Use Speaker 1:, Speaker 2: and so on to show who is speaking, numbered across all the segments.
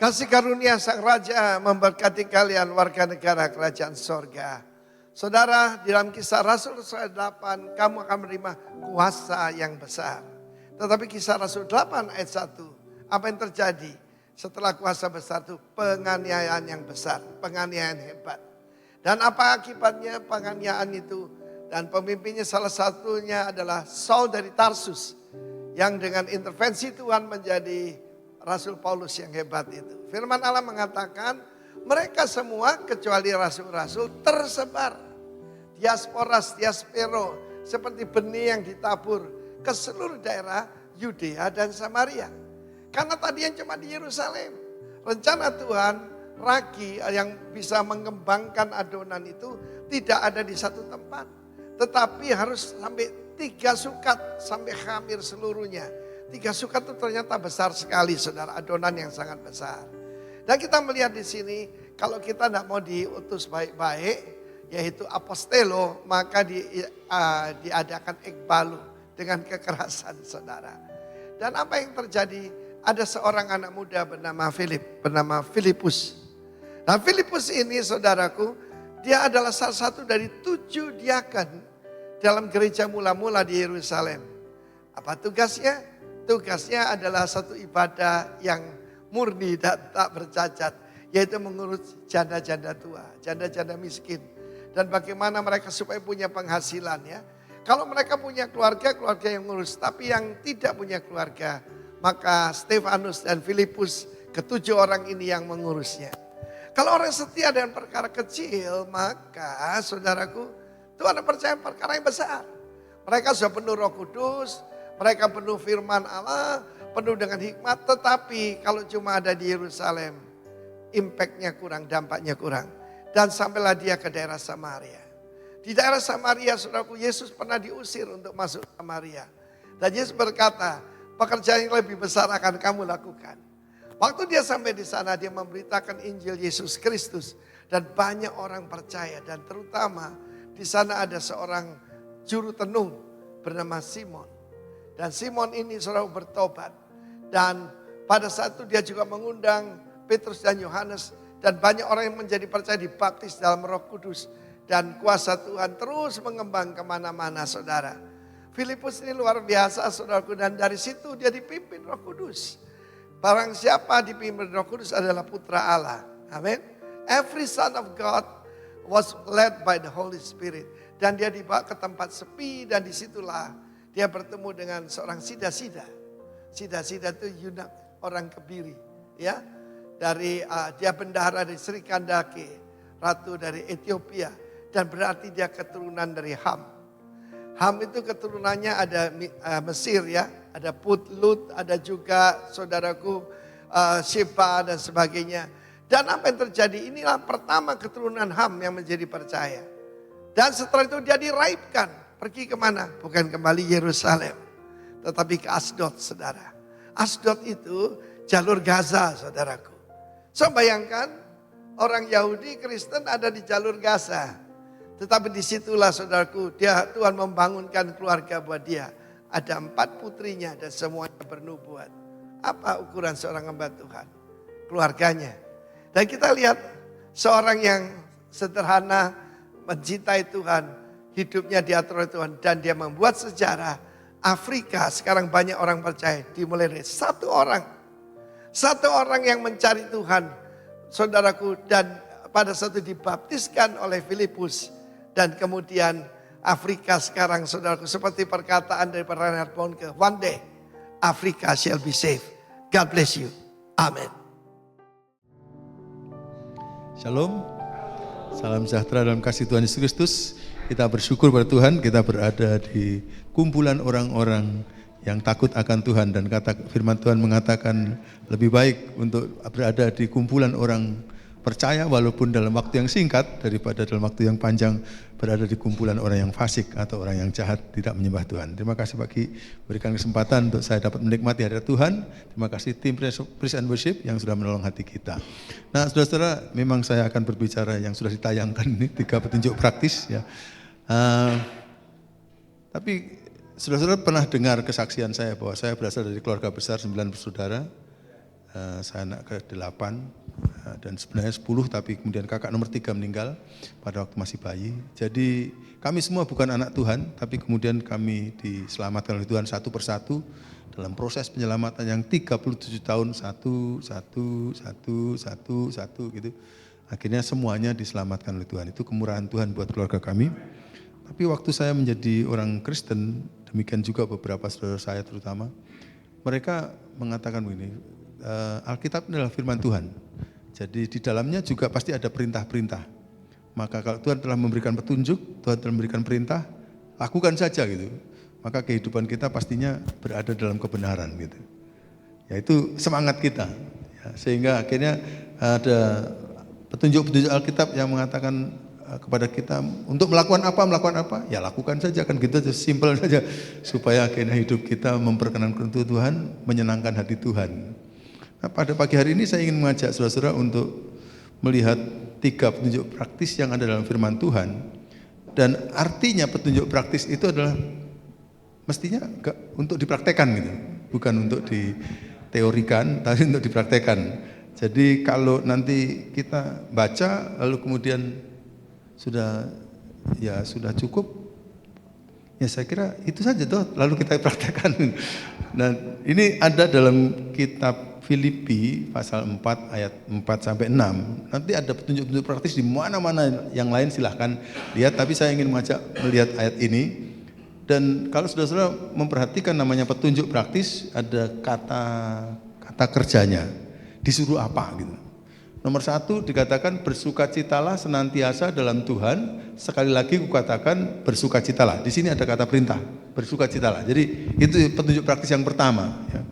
Speaker 1: Kasih karunia Sang Raja memberkati kalian warga negara kerajaan sorga. Saudara, di dalam Kisah Rasul 8 kamu akan menerima kuasa yang besar. Tetapi Kisah Rasul 8 ayat 1, apa yang terjadi setelah kuasa besar itu? Penganiayaan yang besar, penganiayaan hebat. Dan apa akibatnya penganiayaan itu? Dan pemimpinnya salah satunya adalah Saul dari Tarsus, yang dengan intervensi Tuhan menjadi Rasul Paulus yang hebat itu. Firman Allah mengatakan mereka semua kecuali rasul-rasul tersebar. Diaspero seperti benih yang ditabur ke seluruh daerah Yudea dan Samaria. Karena tadi yang cuma di Yerusalem. Rencana Tuhan ragi yang bisa mengembangkan adonan itu tidak ada di satu tempat. Tetapi harus sampai 3 sukat sampai Khamir seluruhnya. 3 sukat itu ternyata besar sekali saudara, adonan yang sangat besar. Dan kita melihat di sini kalau kita tidak mau diutus baik-baik yaitu apostelo, maka diadakan ekbalu dengan kekerasan saudara. Dan apa yang terjadi? Ada seorang anak muda bernama Filipus. Nah Filipus ini saudaraku, dia adalah salah satu dari 7 diaken dalam gereja mula-mula di Yerusalem. Apa tugasnya? Tugasnya adalah satu ibadah yang murni dan tak bercacat. Yaitu mengurus janda-janda tua, janda-janda miskin. Dan bagaimana mereka supaya punya penghasilan ya. Kalau mereka punya keluarga, keluarga yang ngurus. Tapi yang tidak punya keluarga, maka Stefanus dan Filipus, ke-7 orang ini yang mengurusnya. Kalau orang setia dengan perkara kecil, maka saudaraku, Tuhan percaya perkara yang besar. Mereka sudah penuh Roh Kudus, mereka penuh firman Allah, penuh dengan hikmat. Tetapi kalau cuma ada di Yerusalem, impactnya kurang, dampaknya kurang. Dan sampailah dia ke daerah Samaria. Di daerah Samaria, saudaraku, Yesus pernah diusir untuk masuk Samaria. Dan Yesus berkata, pekerjaan yang lebih besar akan kamu lakukan. Waktu dia sampai di sana, dia memberitakan Injil Yesus Kristus. Dan banyak orang percaya. Dan terutama di sana ada seorang juru tenung bernama Simon. Dan Simon ini saudara bertobat. Dan pada saat itu dia juga mengundang Petrus dan Yohanes. Dan banyak orang yang menjadi percaya dibaptis dalam Roh Kudus. Dan kuasa Tuhan terus mengembang kemana-mana saudara. Filipus ini luar biasa saudaraku. Dan dari situ dia dipimpin Roh Kudus. Barang siapa dipimpin Roh Kudus adalah putra Allah. Amin. Every son of God was led by the Holy Spirit. Dan dia dibawa ke tempat sepi dan disitulah dia bertemu dengan seorang sida-sida. Sida-sida itu Yunak, orang Kebiri. Ya, dari dia bendahara dari Sri Kandake, ratu dari Ethiopia. Dan berarti dia keturunan dari Ham. Ham itu keturunannya ada Mesir ya. Ada Put, Lut, ada juga saudaraku Sheba dan sebagainya. Dan apa yang terjadi? Inilah pertama keturunan Ham yang menjadi percaya. Dan setelah itu dia diraibkan. Pergi kemana? Bukan kembali Yerusalem. Tetapi ke Asdod saudara. Asdod itu jalur Gaza saudaraku. So bayangkan orang Yahudi Kristen ada di jalur Gaza. Tetapi disitulah saudaraku Tuhan membangunkan keluarga buat dia. Ada 4 putrinya dan semuanya bernubuat. Apa ukuran seorang hamba Tuhan? Keluarganya. Dan kita lihat seorang yang sederhana mencintai Tuhan. Hidupnya diatur oleh Tuhan dan dia membuat sejarah. Afrika sekarang banyak orang percaya dimulai dari satu orang. Satu orang yang mencari Tuhan. Saudaraku dan pada satu dibaptiskan oleh Filipus. Dan kemudian Afrika sekarang saudaraku seperti perkataan dari Reinhard Bonnke. One day Afrika shall be saved. God bless you. Amen.
Speaker 2: Shalom. Salam sejahtera dalam kasih Tuhan Yesus Kristus. Kita bersyukur pada Tuhan, kita berada di kumpulan orang-orang yang takut akan Tuhan. Dan firman Tuhan mengatakan lebih baik untuk berada di kumpulan orang percaya walaupun dalam waktu yang singkat daripada dalam waktu yang panjang berada di kumpulan orang yang fasik atau orang yang jahat tidak menyembah Tuhan. Terima kasih bagi berikan kesempatan untuk saya dapat menikmati hadirat Tuhan. Terima kasih tim Praise and Worship yang sudah menolong hati kita. Nah saudara-saudara, memang saya akan berbicara yang sudah ditayangkan ini 3 petunjuk praktis ya. Tapi saudara-saudara pernah dengar kesaksian saya bahwa saya berasal dari keluarga besar 9 bersaudara. Saya anak ke-8 dan sebenarnya 10, tapi kemudian kakak nomor 3 meninggal pada waktu masih bayi. Jadi kami semua bukan anak Tuhan, tapi kemudian kami diselamatkan oleh Tuhan satu persatu dalam proses penyelamatan yang 37 tahun, satu gitu. Akhirnya semuanya diselamatkan oleh Tuhan. Itu kemurahan Tuhan buat keluarga kami. Tapi waktu saya menjadi orang Kristen, demikian juga beberapa saudara saya terutama, mereka mengatakan begini, Alkitab adalah firman Tuhan. Jadi di dalamnya juga pasti ada perintah-perintah. Maka kalau Tuhan telah memberikan petunjuk, Tuhan telah memberikan perintah, lakukan saja gitu. Maka kehidupan kita pastinya berada dalam kebenaran gitu. Ya itu semangat kita. Ya, sehingga akhirnya ada petunjuk-petunjuk Alkitab yang mengatakan kepada kita untuk melakukan apa, ya lakukan saja, kan gitu, simpel saja. Supaya akhirnya hidup kita memperkenankan Tuhan, menyenangkan hati Tuhan. Nah, pada pagi hari ini saya ingin mengajak saudara-saudara untuk melihat 3 petunjuk praktis yang ada dalam firman Tuhan. Dan artinya petunjuk praktis itu adalah mestinya untuk dipraktekkan gitu. Bukan untuk diteorikan, tapi untuk dipraktekkan. Jadi kalau nanti kita baca lalu kemudian sudah cukup, ya saya kira itu saja toh, lalu kita praktekkan. Nah, ini ada dalam kitab Filipi pasal 4 ayat 4 sampai 6. Nanti ada petunjuk-petunjuk praktis di mana-mana, yang lain silahkan lihat, tapi saya ingin mengajak melihat ayat ini. Dan kalau saudara-saudara memperhatikan namanya petunjuk praktis, ada kata kerjanya. Disuruh apa gitu. Nomor 1 dikatakan bersukacitalah senantiasa dalam Tuhan. Sekali lagi kukatakan bersukacitalah. Di sini ada kata perintah, bersukacitalah. Jadi itu petunjuk praktis yang pertama. Ya.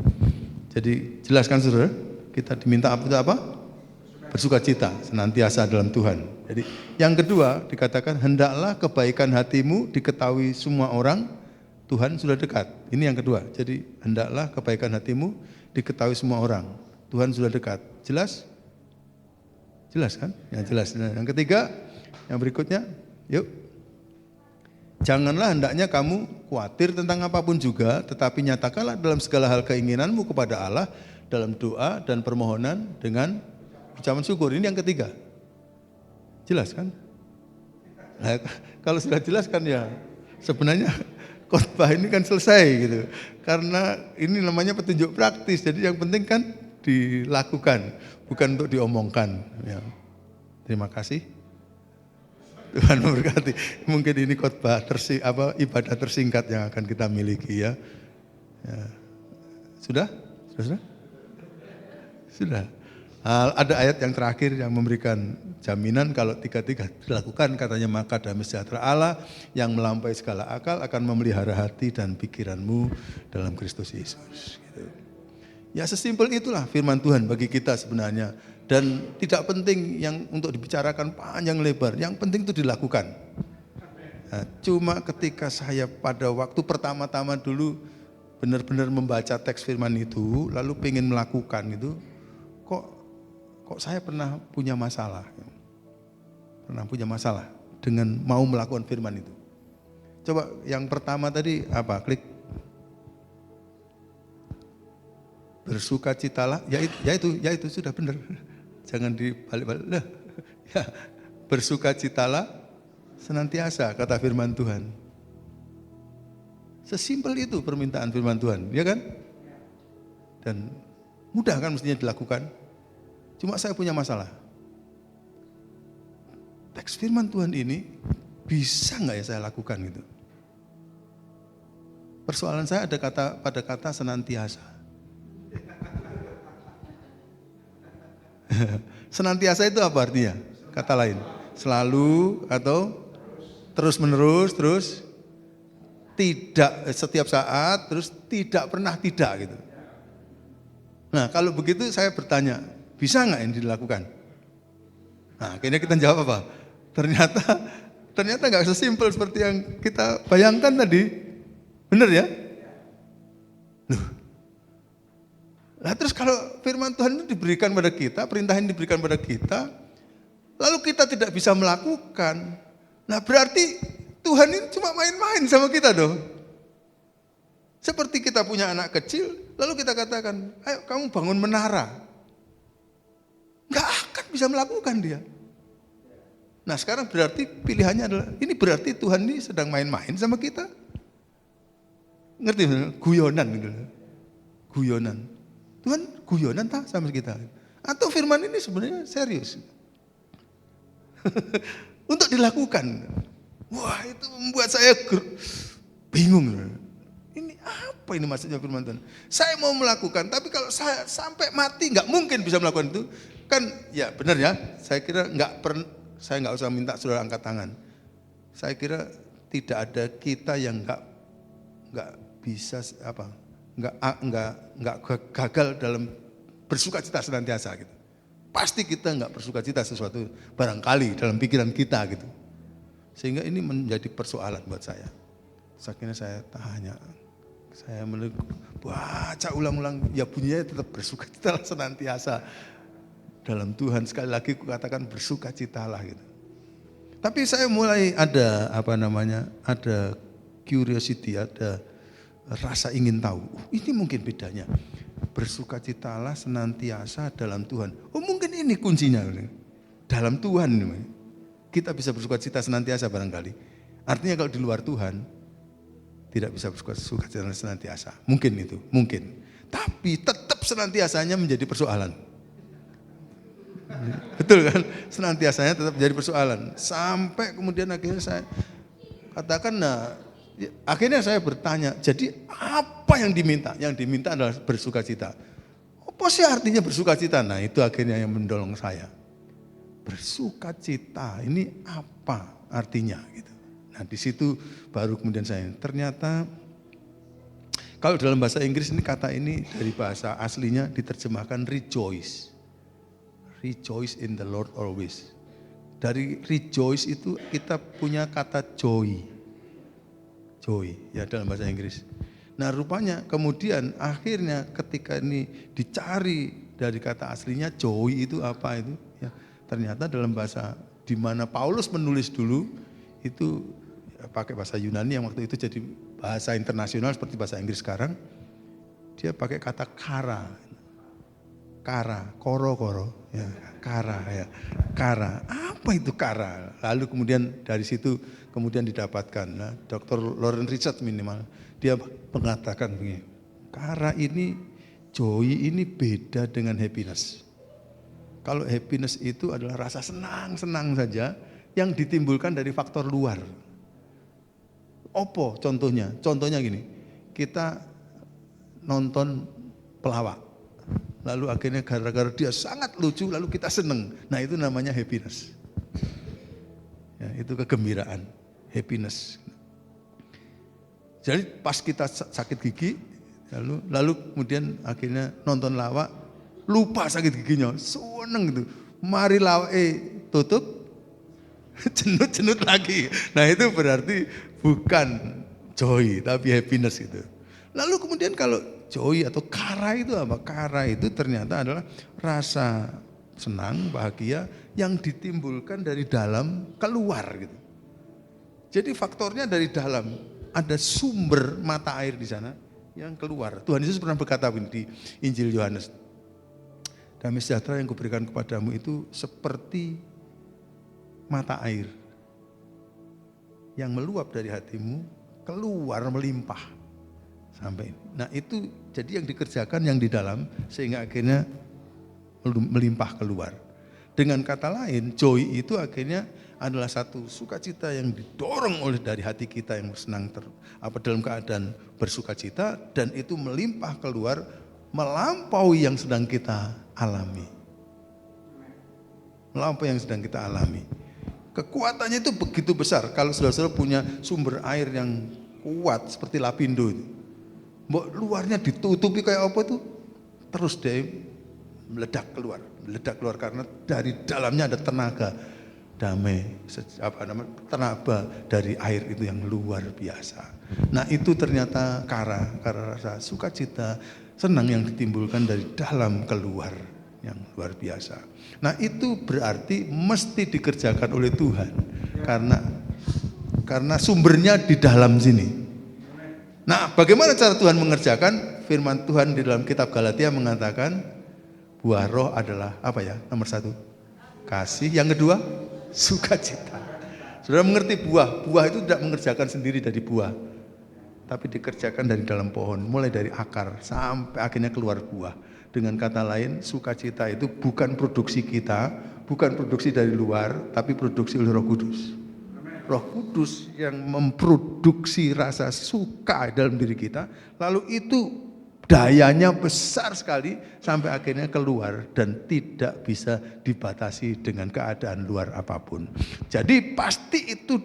Speaker 2: Jadi jelaskan saudara, kita diminta apa? Bersukacita, senantiasa dalam Tuhan. Jadi yang kedua dikatakan hendaklah kebaikan hatimu diketahui semua orang, Tuhan sudah dekat. Ini yang kedua. Jadi hendaklah kebaikan hatimu diketahui semua orang, Tuhan sudah dekat. Jelas? Jelas kan? Ya jelas. Nah, yang ketiga, yang berikutnya, yuk. Janganlah hendaknya kamu khawatir tentang apapun juga, tetapi nyatakanlah dalam segala hal keinginanmu kepada Allah dalam doa dan permohonan dengan ucapan syukur. Ini yang ketiga. Jelas kan? Nah, kalau sudah jelas kan ya sebenarnya khotbah ini kan selesai gitu. Karena ini namanya petunjuk praktis. Jadi yang penting kan dilakukan, bukan untuk diomongkan. Ya. Terima kasih. Tuhan memberkati. Mungkin ini khotbah ibadah tersingkat yang akan kita miliki ya. Ya. Sudah? Sudah. Ada ayat yang terakhir yang memberikan jaminan kalau tiga-tiga dilakukan, katanya maka damai sejahtera Allah yang melampaui segala akal akan memelihara hati dan pikiranmu dalam Kristus Yesus. Gitu. Ya sesimpel itulah firman Tuhan bagi kita sebenarnya. Dan tidak penting yang untuk dibicarakan panjang lebar, yang penting itu dilakukan. Nah, cuma ketika saya pada waktu pertama-tama dulu benar-benar membaca teks firman itu, lalu pengen melakukan itu, kok saya pernah punya masalah. Pernah punya masalah dengan mau melakukan firman itu. Coba yang pertama tadi apa? Klik. Bersukacitalah, ya itu sudah benar. Jangan dibalik-balik. Ya, bersukacitalah senantiasa, kata firman Tuhan. Sesimpel itu permintaan firman Tuhan, ya kan? Dan mudah kan mestinya dilakukan. Cuma saya punya masalah. Teks firman Tuhan ini bisa nggak ya saya lakukan gitu? Persoalan saya ada pada kata senantiasa. Senantiasa itu apa artinya? Kata lain, selalu atau terus menerus, terus tidak setiap saat, terus tidak pernah tidak gitu. Nah kalau begitu saya bertanya, bisa nggak ini dilakukan? Nah akhirnya kita jawab apa? Ternyata nggak sesimpel seperti yang kita bayangkan tadi, benar ya? Nah terus kalau firman Tuhan itu diberikan pada kita, perintah ini diberikan pada kita, lalu kita tidak bisa melakukan, nah berarti Tuhan ini cuma main-main sama kita dong. Seperti kita punya anak kecil, lalu kita katakan, ayo kamu bangun menara. bisa melakukan dia. Nah sekarang berarti pilihannya adalah, ini berarti Tuhan ini sedang main-main sama kita. Ngerti? Guyonan gitu. Guyonan. Tuhan guyonan tak sama kita? Atau firman ini sebenarnya serius? Untuk dilakukan. Wah itu membuat saya bingung. Ini apa ini maksudnya firman Tuhan? Saya mau melakukan, tapi kalau saya sampai mati nggak mungkin bisa melakukan itu. Kan ya benar ya, saya kira saya nggak usah minta saudara angkat tangan. Saya kira tidak ada kita yang nggak bisa nggak gagal dalam bersukacita senantiasa gitu. Pasti kita nggak bersukacita sesuatu barangkali dalam pikiran kita gitu. Sehingga ini menjadi persoalan buat saya. Akhirnya saya tanya, saya baca ulang-ulang, ya bunyinya tetap bersukacita senantiasa dalam Tuhan. Sekali lagi kukatakan bersukacitalah gitu. Tapi saya mulai ada ada curiosity, ada rasa ingin tahu. Ini mungkin bedanya. Bersukacitalah senantiasa dalam Tuhan. Oh mungkin ini kuncinya. Dalam Tuhan kita bisa bersukacita senantiasa barangkali. Artinya kalau di luar Tuhan tidak bisa bersukacita senantiasa. Mungkin itu, mungkin. Tapi tetap senantiasanya menjadi persoalan. Betul kan? Senantiasanya tetap menjadi persoalan. Sampai kemudian akhirnya saya katakan, akhirnya saya bertanya, jadi apa yang diminta? Yang diminta adalah bersukacita. Apa sih artinya bersukacita? Nah itu akhirnya yang mendorong saya. Bersukacita ini apa artinya? Gitu. Nah di situ baru kemudian saya, ternyata kalau dalam bahasa Inggris ini kata ini dari bahasa aslinya diterjemahkan rejoice. Rejoice in the Lord always. Dari rejoice itu kita punya kata joy. Joy ya dalam bahasa Inggris. Nah rupanya kemudian akhirnya ketika ini dicari dari kata aslinya joy itu apa itu ya, ternyata dalam bahasa di mana Paulus menulis dulu itu ya, pakai bahasa Yunani yang waktu itu jadi bahasa internasional seperti bahasa Inggris sekarang, dia pakai kata kara, koro ya, kara. Apa itu kara? Lalu kemudian dari situ kemudian didapatkan. Nah, Dr. Lauren Richard minimal dia mengatakan begini, kara ini, joy ini beda dengan happiness. Kalau happiness itu adalah rasa senang saja yang ditimbulkan dari faktor luar. Opo contohnya? Contohnya gini, kita nonton pelawak. Lalu akhirnya gara-gara dia sangat lucu, lalu kita seneng. Nah itu namanya happiness. Ya, itu kegembiraan, happiness. Jadi pas kita sakit gigi, lalu kemudian akhirnya nonton lawak, lupa sakit giginya, seneng gitu. Mari lawak tutup, jenut lagi. Nah itu berarti bukan joy, tapi happiness gitu. Lalu kemudian kalau joy atau kara itu apa? Kara itu ternyata adalah rasa senang, bahagia yang ditimbulkan dari dalam keluar gitu. Jadi faktornya dari dalam, ada sumber mata air di sana yang keluar. Tuhan Yesus pernah berkata di Injil Yohanes, damai sejahtera yang kuberikan kepadamu itu seperti mata air yang meluap dari hatimu, keluar melimpah sampai ini. Nah itu jadi yang dikerjakan yang di dalam sehingga akhirnya melimpah keluar. Dengan kata lain, joy itu akhirnya adalah satu sukacita yang didorong oleh dari hati kita yang senang dalam keadaan bersukacita, dan itu melimpah keluar melampaui yang sedang kita alami. Melampaui yang sedang kita alami. Kekuatannya itu begitu besar. Kalau saudara-saudara punya sumber air yang kuat seperti Lapindo itu, luarnya ditutupi kayak apa itu, terus dia meledak keluar karena dari dalamnya ada tenaga damai, tenaga dari air itu yang luar biasa. Nah itu ternyata karena rasa sukacita, senang yang ditimbulkan dari dalam keluar yang luar biasa. Nah itu berarti mesti dikerjakan oleh Tuhan karena sumbernya di dalam sini. Nah bagaimana cara Tuhan mengerjakan? Firman Tuhan di dalam kitab Galatia mengatakan buah roh adalah apa ya? Nomor 1, kasih. Yang kedua, sukacita. Saudara mengerti buah. Buah itu tidak mengerjakan sendiri dari buah, tapi dikerjakan dari dalam pohon, mulai dari akar sampai akhirnya keluar buah. Dengan kata lain, sukacita itu bukan produksi kita, bukan produksi dari luar, tapi produksi oleh Roh Kudus. Roh Kudus yang memproduksi rasa suka dalam diri kita, lalu itu dayanya besar sekali sampai akhirnya keluar dan tidak bisa dibatasi dengan keadaan luar apapun. Jadi pasti itu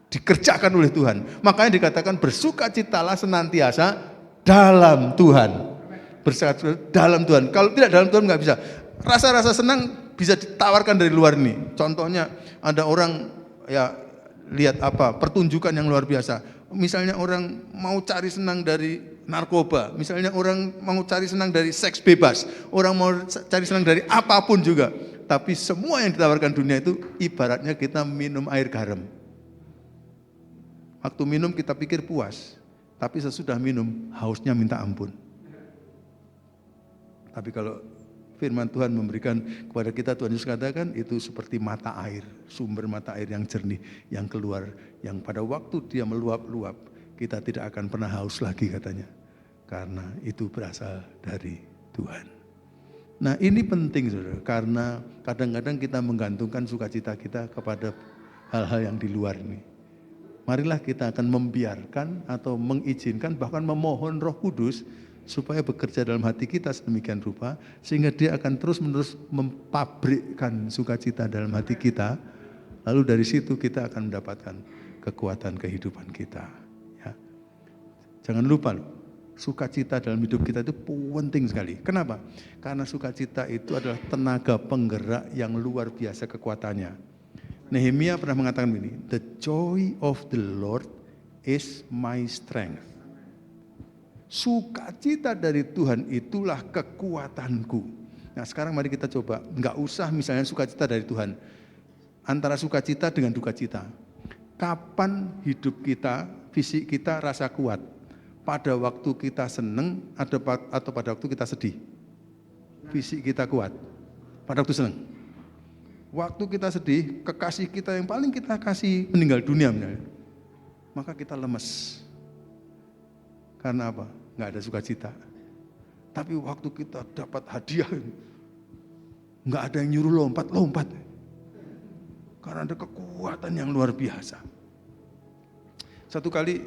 Speaker 2: dikerjakan oleh Tuhan. Makanya dikatakan bersukacitalah senantiasa dalam Tuhan. Bersukacitalah dalam Tuhan. Kalau tidak dalam Tuhan nggak bisa. Rasa-rasa senang bisa ditawarkan dari luar ini. Contohnya ada orang ya lihat apa pertunjukan yang luar biasa. Misalnya orang mau cari senang dari narkoba, misalnya orang mau cari senang dari seks bebas, orang mau cari senang dari apapun juga. Tapi semua yang ditawarkan dunia itu ibaratnya kita minum air garam. Waktu minum kita pikir puas, tapi sesudah minum hausnya minta ampun. Tapi kalau firman Tuhan memberikan kepada kita, Tuhan Yesus katakan itu seperti mata air, sumber mata air yang jernih, yang keluar, yang pada waktu dia meluap-luap, kita tidak akan pernah haus lagi katanya. Karena itu berasal dari Tuhan. Nah ini penting saudara, karena kadang-kadang kita menggantungkan sukacita kita kepada hal-hal yang di luar ini. Marilah kita akan membiarkan atau mengizinkan, bahkan memohon Roh Kudus supaya bekerja dalam hati kita sedemikian rupa sehingga dia akan terus-menerus mempabrikkan sukacita dalam hati kita, lalu dari situ kita akan mendapatkan kekuatan kehidupan kita. Ya. Jangan lupa loh, sukacita dalam hidup kita itu penting sekali. Kenapa? Karena sukacita itu adalah tenaga penggerak yang luar biasa kekuatannya. Nehemia pernah mengatakan begini, "The joy of the Lord is my strength." Sukacita dari Tuhan itulah kekuatanku. Nah sekarang mari kita coba, nggak usah misalnya sukacita dari Tuhan. Antara sukacita dengan duka cita. Kapan hidup kita, fisik kita rasa kuat? Pada waktu kita seneng atau pada waktu kita sedih? Fisik kita kuat. Pada waktu seneng. Waktu kita sedih, kekasih kita yang paling kita kasih meninggal dunia misalnya. Maka kita lemes. Karena apa? Nggak ada sukacita. Tapi waktu kita dapat hadiah, nggak ada yang nyuruh lompat. Karena ada kekuatan yang luar biasa. Satu kali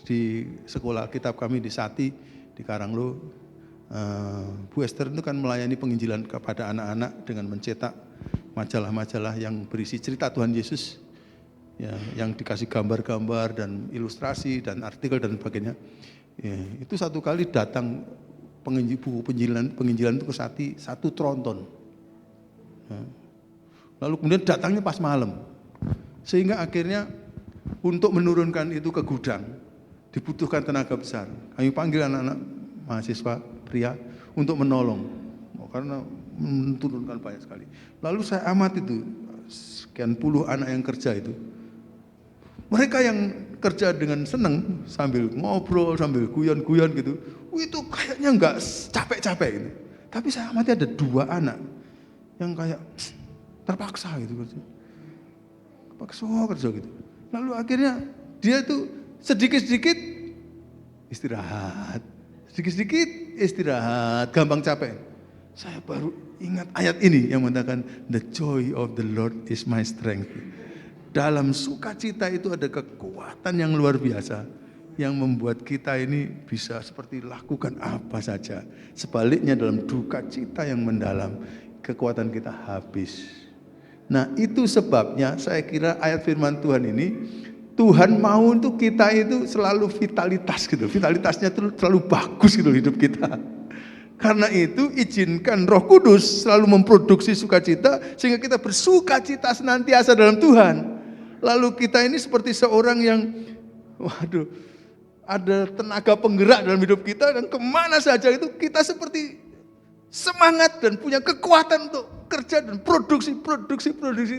Speaker 2: di sekolah kitab kami di Sati, di Karanglo, Bu Esther itu kan melayani penginjilan kepada anak-anak dengan mencetak majalah-majalah yang berisi cerita Tuhan Yesus. Ya, yang dikasih gambar-gambar dan ilustrasi dan artikel dan sebagainya. Ya, itu satu kali datang buku penginjilan itu ke Sati 1 tronton. Ya. Lalu kemudian datangnya pas malam. Sehingga akhirnya untuk menurunkan itu ke gudang dibutuhkan tenaga besar. Kami panggil anak-anak mahasiswa pria untuk menolong. Karena menurunkan banyak sekali. Lalu saya amati itu sekian puluh anak yang kerja itu. Mereka yang kerja dengan senang sambil ngobrol, sambil guyon-guyon gitu, itu kayaknya enggak capek-capek gitu. Tapi saya amati ada 2 anak yang kayak terpaksa gitu. Terpaksa kerja gitu. Lalu akhirnya dia tuh sedikit-sedikit istirahat, sedikit-sedikit istirahat, gampang capek. Saya baru ingat ayat ini yang mengatakan, "The joy of the Lord is my strength." Dalam sukacita itu ada kekuatan yang luar biasa yang membuat kita ini bisa seperti lakukan apa saja. Sebaliknya dalam duka cita yang mendalam, kekuatan kita habis. Nah itu sebabnya saya kira ayat firman Tuhan ini, Tuhan mau untuk kita itu selalu vitalitas gitu. Vitalitasnya itu selalu bagus gitu hidup kita. Karena itu izinkan Roh Kudus selalu memproduksi sukacita sehingga kita bersukacita senantiasa dalam Tuhan. Lalu kita ini seperti seorang yang, ada tenaga penggerak dalam hidup kita dan kemana saja itu kita seperti semangat dan punya kekuatan untuk kerja dan produksi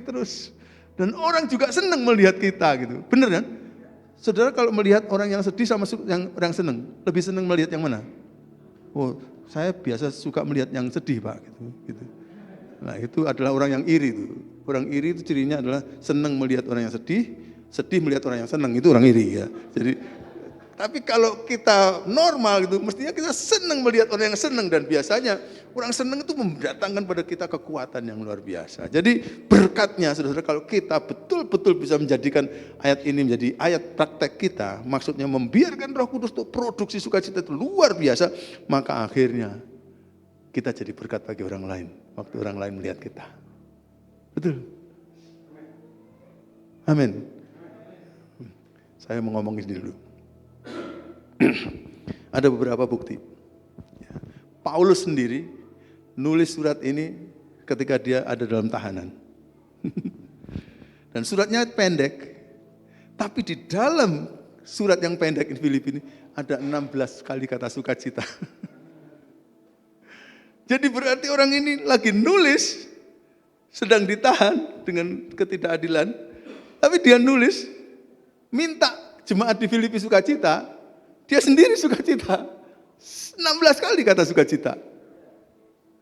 Speaker 2: terus. Dan orang juga senang melihat kita gitu, bener kan? Saudara kalau melihat orang yang sedih sama yang orang senang, lebih senang melihat yang mana? Oh, saya biasa suka melihat yang sedih Pak gitu. Nah itu adalah orang yang iri itu. Orang iri itu cirinya adalah senang melihat orang yang sedih, sedih melihat orang yang senang, itu orang iri ya. Jadi, tapi kalau kita normal gitu, mestinya kita senang melihat orang yang senang, dan biasanya orang senang itu mendatangkan pada kita kekuatan yang luar biasa. Jadi berkatnya saudara, kalau kita betul-betul bisa menjadikan ayat ini menjadi ayat praktek kita, maksudnya membiarkan Roh Kudus untuk produksi sukacita itu luar biasa, maka akhirnya kita jadi berkat bagi orang lain waktu orang lain melihat kita. Betul. Amin. Saya mau ngomong ini dulu. Ada beberapa bukti. Paulus sendiri nulis surat ini ketika dia ada dalam tahanan. Dan suratnya pendek, tapi di dalam surat yang pendek di Filipi ini ada 16 kali kata sukacita. Jadi berarti orang ini lagi nulis, sedang ditahan dengan ketidakadilan, tapi dia nulis, minta jemaat di Filipi sukacita, dia sendiri sukacita. 16 kali kata sukacita.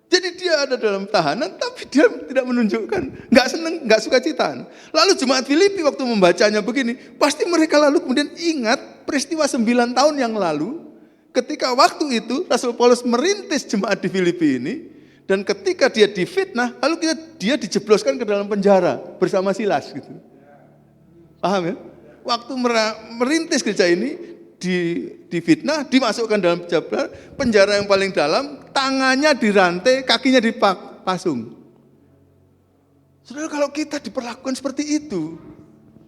Speaker 2: Jadi dia ada dalam tahanan, tapi dia tidak menunjukkan, nggak senang, nggak sukacita. Lalu jemaat Filipi waktu membacanya begini, pasti mereka lalu kemudian ingat peristiwa 9 tahun yang lalu, ketika waktu itu Rasul Paulus merintis jemaat di Filipi ini, dan ketika dia difitnah, lalu dia dijebloskan ke dalam penjara bersama Silas gitu. Paham ya? Waktu merintis gereja ini, difitnah, dimasukkan dalam penjara yang paling dalam, tangannya dirantai, kakinya dipasung. Saudara, kalau kita diperlakukan seperti itu,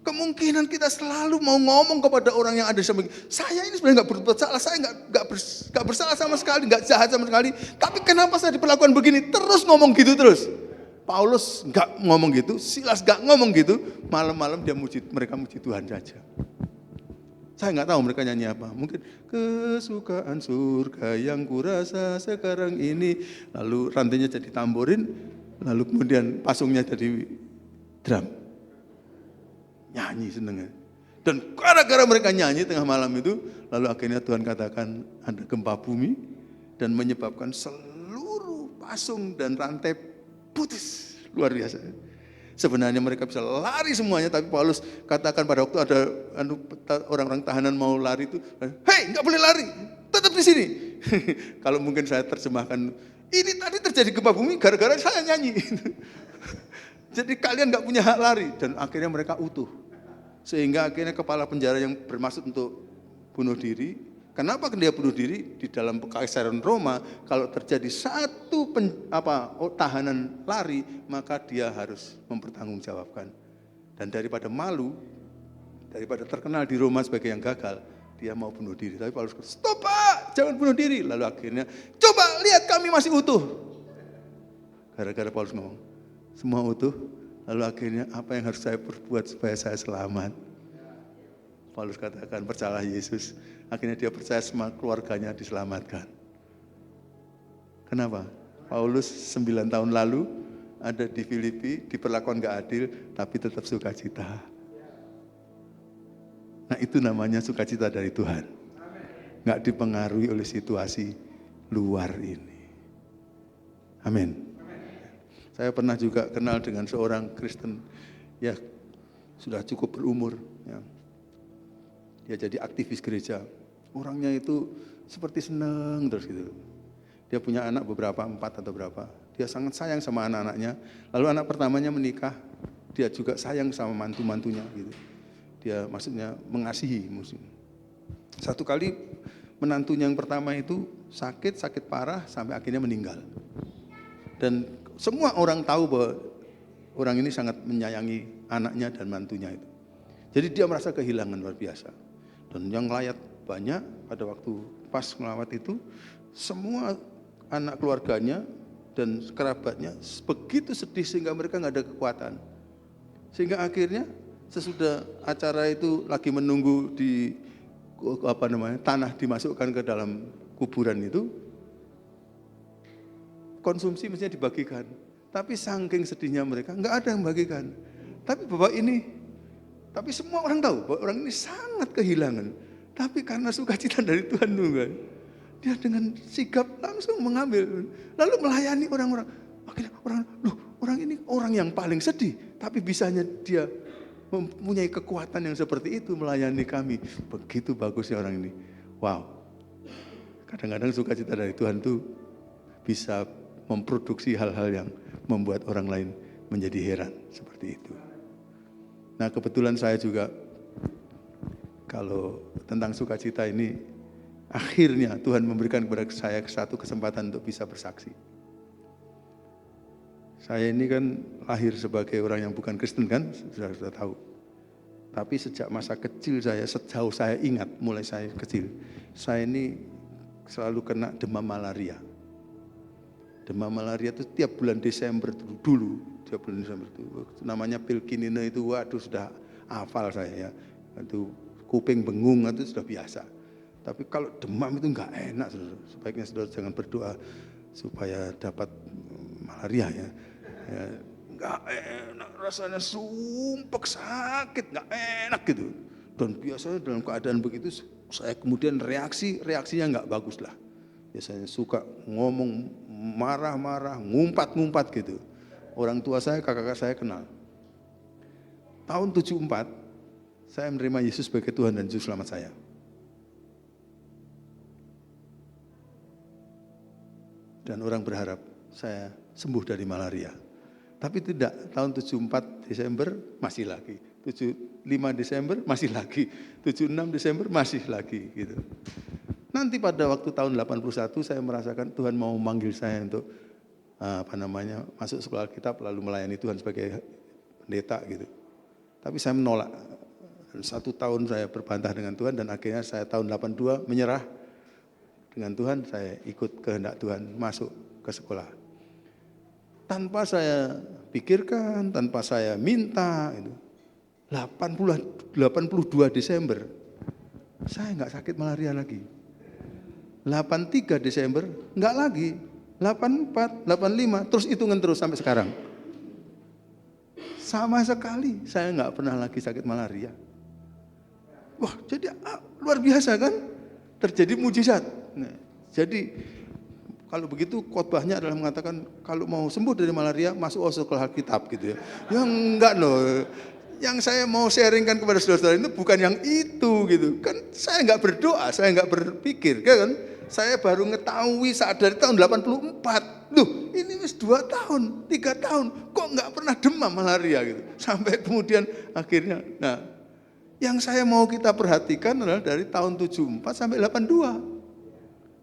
Speaker 2: kemungkinan kita selalu mau ngomong kepada orang yang ada sama kita, saya ini sebenarnya nggak berbuat salah, saya nggak bersalah sama sekali, nggak jahat sama sekali, tapi kenapa saya diperlakukan begini? Terus ngomong gitu terus. Paulus nggak ngomong gitu, Silas nggak ngomong gitu, malam-malam mereka muji Tuhan saja. Saya nggak tahu mereka nyanyi apa, mungkin kesukaan surga yang kurasa sekarang ini, lalu rantainya jadi tamborin, lalu kemudian pasungnya jadi drum. Nyanyi senengnya. Dan gara-gara mereka nyanyi tengah malam itu, lalu akhirnya Tuhan katakan ada gempa bumi dan menyebabkan seluruh pasung dan rantai putus. Luar biasa. Sebenarnya mereka bisa lari semuanya, tapi Paulus katakan pada waktu ada orang-orang tahanan mau lari itu, hei, nggak boleh lari, tetap di sini. Kalau mungkin saya terjemahkan, ini tadi terjadi gempa bumi gara-gara saya nyanyi. Jadi kalian nggak punya hak lari, dan akhirnya mereka utuh. Sehingga akhirnya kepala penjara yang bermaksud untuk bunuh diri, kenapa dia bunuh diri? Di dalam kekaisaran Roma, kalau terjadi satu tahanan lari, maka dia harus mempertanggungjawabkan. Dan daripada malu, daripada terkenal di Roma sebagai yang gagal, dia mau bunuh diri. Tapi Paulus kata, stop Pak, jangan bunuh diri. Lalu akhirnya, coba lihat kami masih utuh. Gara-gara Paulus ngomong, semua utuh. Lalu akhirnya apa yang harus saya perbuat supaya saya selamat? Paulus katakan percayalah Yesus. Akhirnya dia percaya, semua keluarganya diselamatkan. Kenapa? Paulus 9 tahun lalu ada di Filipi, diperlakukan gak adil, tapi tetap sukacita. Nah itu namanya sukacita dari Tuhan. Gak dipengaruhi oleh situasi luar ini. Amin. Saya pernah juga kenal dengan seorang Kristen, ya sudah cukup berumur, ya. Dia jadi aktivis gereja. Orangnya itu seperti senang terus gitu. Dia punya anak beberapa, 4 atau berapa. Dia sangat sayang sama anak-anaknya. Lalu anak pertamanya menikah, dia juga sayang sama mantu-mantunya gitu. Dia maksudnya mengasihi musuh. Satu kali menantunya yang pertama itu sakit parah sampai akhirnya meninggal. Dan semua orang tahu bahwa orang ini sangat menyayangi anaknya dan mantunya itu. Jadi dia merasa kehilangan luar biasa. Dan yang layak banyak pada waktu pas melawat itu, semua anak keluarganya dan kerabatnya begitu sedih sehingga mereka nggak ada kekuatan. Sehingga akhirnya sesudah acara itu lagi menunggu di tanah dimasukkan ke dalam kuburan itu, konsumsi mestinya dibagikan. Tapi saking sedihnya mereka, nggak ada yang bagikan. Tapi tapi semua orang tahu bahwa orang ini sangat kehilangan. Tapi karena sukacita dari Tuhan juga, dia dengan sigap langsung mengambil. Lalu melayani orang-orang. Akhirnya orang ini orang yang paling sedih, tapi bisanya dia mempunyai kekuatan yang seperti itu melayani kami. Begitu bagusnya orang ini. Wow. Kadang-kadang sukacita dari Tuhan itu bisa memproduksi hal-hal yang membuat orang lain menjadi heran seperti itu. Nah, kebetulan saya juga kalau tentang sukacita ini, akhirnya Tuhan memberikan kepada saya satu kesempatan untuk bisa bersaksi. Saya ini kan lahir sebagai orang yang bukan Kristen kan, sudah tahu. Tapi sejak masa kecil saya, sejauh saya ingat, mulai saya kecil, saya ini selalu kena demam malaria. Demam malaria itu tiap bulan Desember dulu, tiap bulan Desember itu namanya pil kinine itu, waduh sudah hafal saya ya. Itu kuping bengung itu sudah biasa. Tapi kalau demam itu enggak enak, sebaiknya saudara jangan berdoa supaya dapat malaria ya. Enggak enak, rasanya sumpek, sakit, enggak enak gitu. Dan biasanya dalam keadaan begitu saya kemudian reaksinya enggak bagus lah. Biasanya suka ngomong marah-marah, ngumpat-ngumpat gitu. Orang tua saya, kakak-kakak saya kenal. Tahun 74 saya menerima Yesus sebagai Tuhan dan Juru Selamat saya. Dan orang berharap saya sembuh dari malaria. Tapi tidak, tahun 74 Desember masih lagi. 75 Desember masih lagi. 76 Desember masih lagi gitu. Nanti pada waktu tahun 81 saya merasakan Tuhan mau memanggil saya untuk masuk sekolah Alkitab lalu melayani Tuhan sebagai pendeta gitu. Tapi saya menolak. Dan 1 tahun saya berbantah dengan Tuhan dan akhirnya saya tahun 82 menyerah dengan Tuhan, saya ikut kehendak Tuhan masuk ke sekolah. Tanpa saya pikirkan, tanpa saya minta, 82 Desember, saya enggak sakit malaria lagi. 83 Desember, enggak lagi. 84, 85, terus hitungan terus sampai sekarang. Sama sekali saya enggak pernah lagi sakit malaria. Wah, jadi luar biasa kan? Terjadi mujizat. Nah, jadi kalau begitu khotbahnya adalah mengatakan kalau mau sembuh dari malaria masuk sekolah Alkitab gitu ya. Ya enggak loh. Yang saya mau sharingkan kepada saudara-saudara itu bukan yang itu gitu. Kan saya enggak berdoa, saya enggak berpikir kan. Saya baru ngetahui saat dari tahun 84. Loh, ini wis 2 tahun, 3 tahun kok enggak pernah demam malaria gitu. Sampai kemudian akhirnya yang saya mau kita perhatikan adalah dari tahun 74 sampai 82.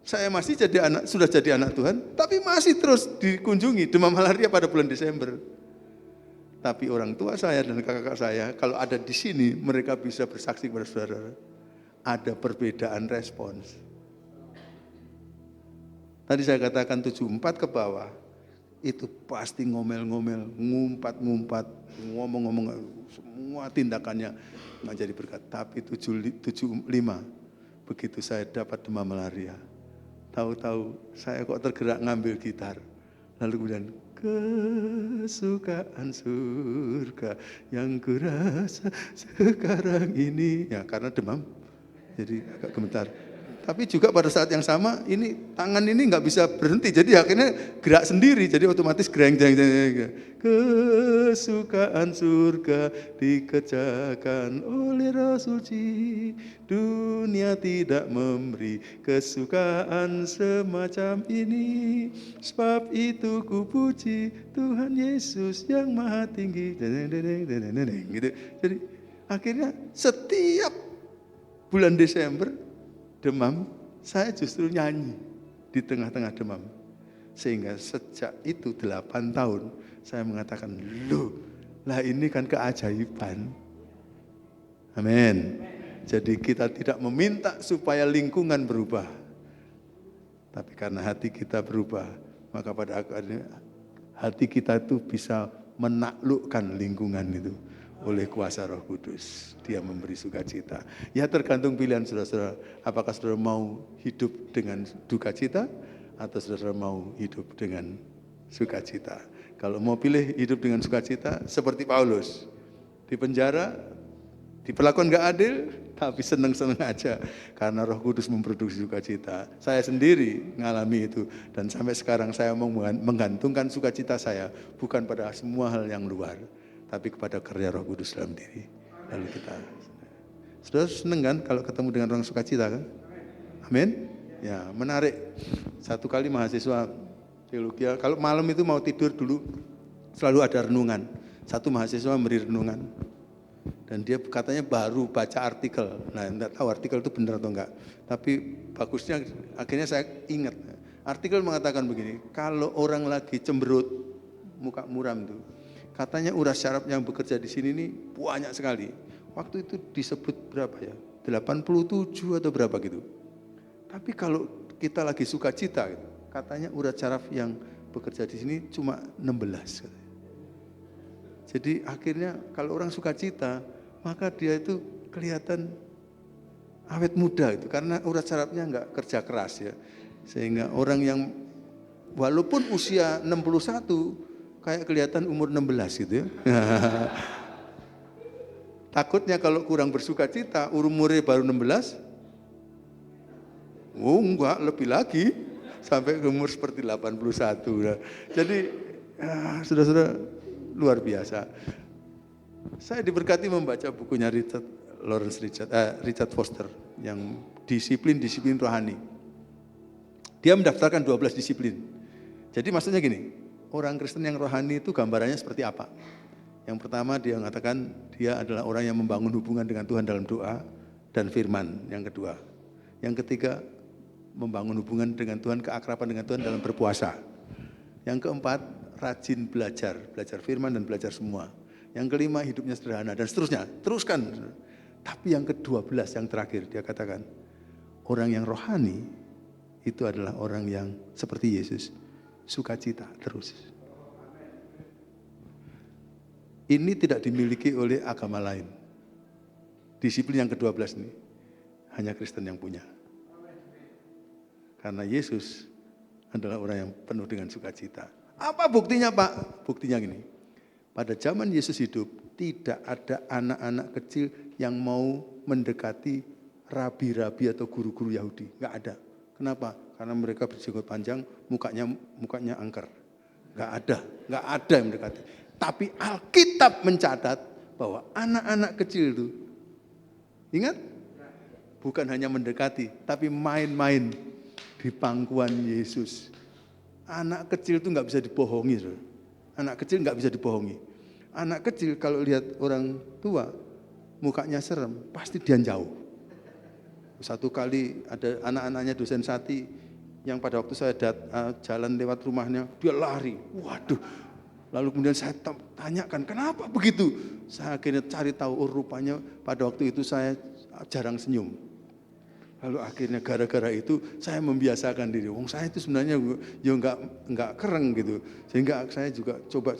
Speaker 2: Saya masih sudah jadi anak Tuhan, tapi masih terus dikunjungi demam malaria pada bulan Desember. Tapi orang tua saya dan kakak saya, kalau ada di sini, mereka bisa bersaksi kepada saudara. Ada perbedaan respons. Tadi saya katakan 74 ke bawah, itu pasti ngomel-ngomel, ngumpat-ngumpat, ngomong-ngomong, semua tindakannya nggak jadi berkat. Tapi 75, begitu saya dapat demam malaria, tahu-tahu saya kok tergerak ngambil gitar. Lalu kemudian, kesukaan surga yang kurasa sekarang ini. Ya karena demam, jadi agak gemetar. Tapi juga pada saat yang sama, ini tangan ini nggak bisa berhenti. Jadi akhirnya gerak sendiri, jadi otomatis gereng-gereng. Kesukaan surga dikerjakan oleh Roh Suci. Dunia tidak memberi kesukaan semacam ini. Sebab itu ku puji Tuhan Yesus yang maha tinggi. Gitu. Jadi akhirnya setiap bulan Desember demam, saya justru nyanyi di tengah-tengah demam. Sehingga sejak itu 8 tahun, saya mengatakan, loh, lah ini kan keajaiban. Amin. Jadi kita tidak meminta supaya lingkungan berubah. Tapi karena hati kita berubah, maka pada akhirnya hati kita itu bisa menaklukkan lingkungan itu. Oleh kuasa Roh Kudus, Dia memberi sukacita. Ya tergantung pilihan saudara-saudara. Apakah saudara mau hidup dengan duka cita atau saudara mau hidup dengan sukacita. Kalau mau pilih hidup dengan sukacita, seperti Paulus di penjara, diperlakukan nggak adil, tapi seneng-seneng aja karena Roh Kudus memproduksi sukacita. Saya sendiri ngalami itu dan sampai sekarang saya mau menggantungkan sukacita saya bukan pada semua hal yang luar, tapi kepada kerja Roh Kudus dalam diri. Lalu kita, saudara seneng kan kalau ketemu dengan orang sukacita kan? Amin. Ya menarik. Satu kali mahasiswa teologi, kalau malam itu mau tidur dulu selalu ada renungan. Satu mahasiswa memberi renungan. Dan dia katanya baru baca artikel. Nah, enggak tahu artikel itu benar atau enggak. Tapi bagusnya akhirnya saya ingat. Artikel mengatakan begini, kalau orang lagi cemberut, muka muram tuh, katanya urat syaraf yang bekerja di sini nih banyak sekali. Waktu itu disebut berapa ya? 87 atau berapa gitu. Tapi kalau kita lagi sukacita, gitu, katanya urat syaraf yang bekerja di sini cuma 16. Katanya. Jadi akhirnya kalau orang sukacita, maka dia itu kelihatan awet muda itu karena urat syarafnya enggak kerja keras ya. Sehingga orang yang walaupun usia 61 kayak kelihatan umur 16 gitu ya. Takutnya kalau kurang bersukacita, umurnya baru 16. Oh enggak, lebih lagi sampai ke umur seperti 81. Nah, jadi saudara-saudara luar biasa. Saya diberkati membaca bukunya Richard Foster yang disiplin rohani. Dia mendaftarkan 12 disiplin. Jadi maksudnya gini, orang Kristen yang rohani itu gambarannya seperti apa? Yang pertama dia mengatakan dia adalah orang yang membangun hubungan dengan Tuhan dalam doa dan firman. Yang kedua. Yang ketiga, membangun hubungan dengan Tuhan, keakraban dengan Tuhan dalam berpuasa. Yang keempat, rajin belajar firman dan belajar semua. Yang kelima, hidupnya sederhana dan seterusnya. Teruskan. Tapi yang ke-12 yang terakhir dia katakan, orang yang rohani itu adalah orang yang seperti Yesus, sukacita terus. Ini tidak dimiliki oleh agama lain. Disiplin yang ke-12 ini hanya Kristen yang punya. Karena Yesus adalah orang yang penuh dengan sukacita. Apa buktinya Pak? Buktinya gini, pada zaman Yesus hidup, tidak ada anak-anak kecil yang mau mendekati rabi-rabi atau guru-guru Yahudi. Enggak ada. Kenapa? Karena mereka berjenggot panjang, mukanya angker. Enggak ada yang mendekati. Tapi Alkitab mencatat bahwa anak-anak kecil itu, ingat? Bukan hanya mendekati, tapi main-main di pangkuan Yesus. Anak kecil itu nggak bisa dibohongi. Anak kecil nggak bisa dibohongi. Anak kecil kalau lihat orang tua, mukanya serem, pasti dia jauh. Satu kali ada anak-anaknya dosen Sati, yang pada waktu saya jalan lewat rumahnya, dia lari. Waduh. Lalu kemudian saya tanyakan, kenapa begitu? Saya akhirnya cari tahu, rupanya pada waktu itu saya jarang senyum. Lalu akhirnya gara-gara itu saya membiasakan diri. Wong saya itu sebenarnya ya enggak kereng gitu. Sehingga saya juga coba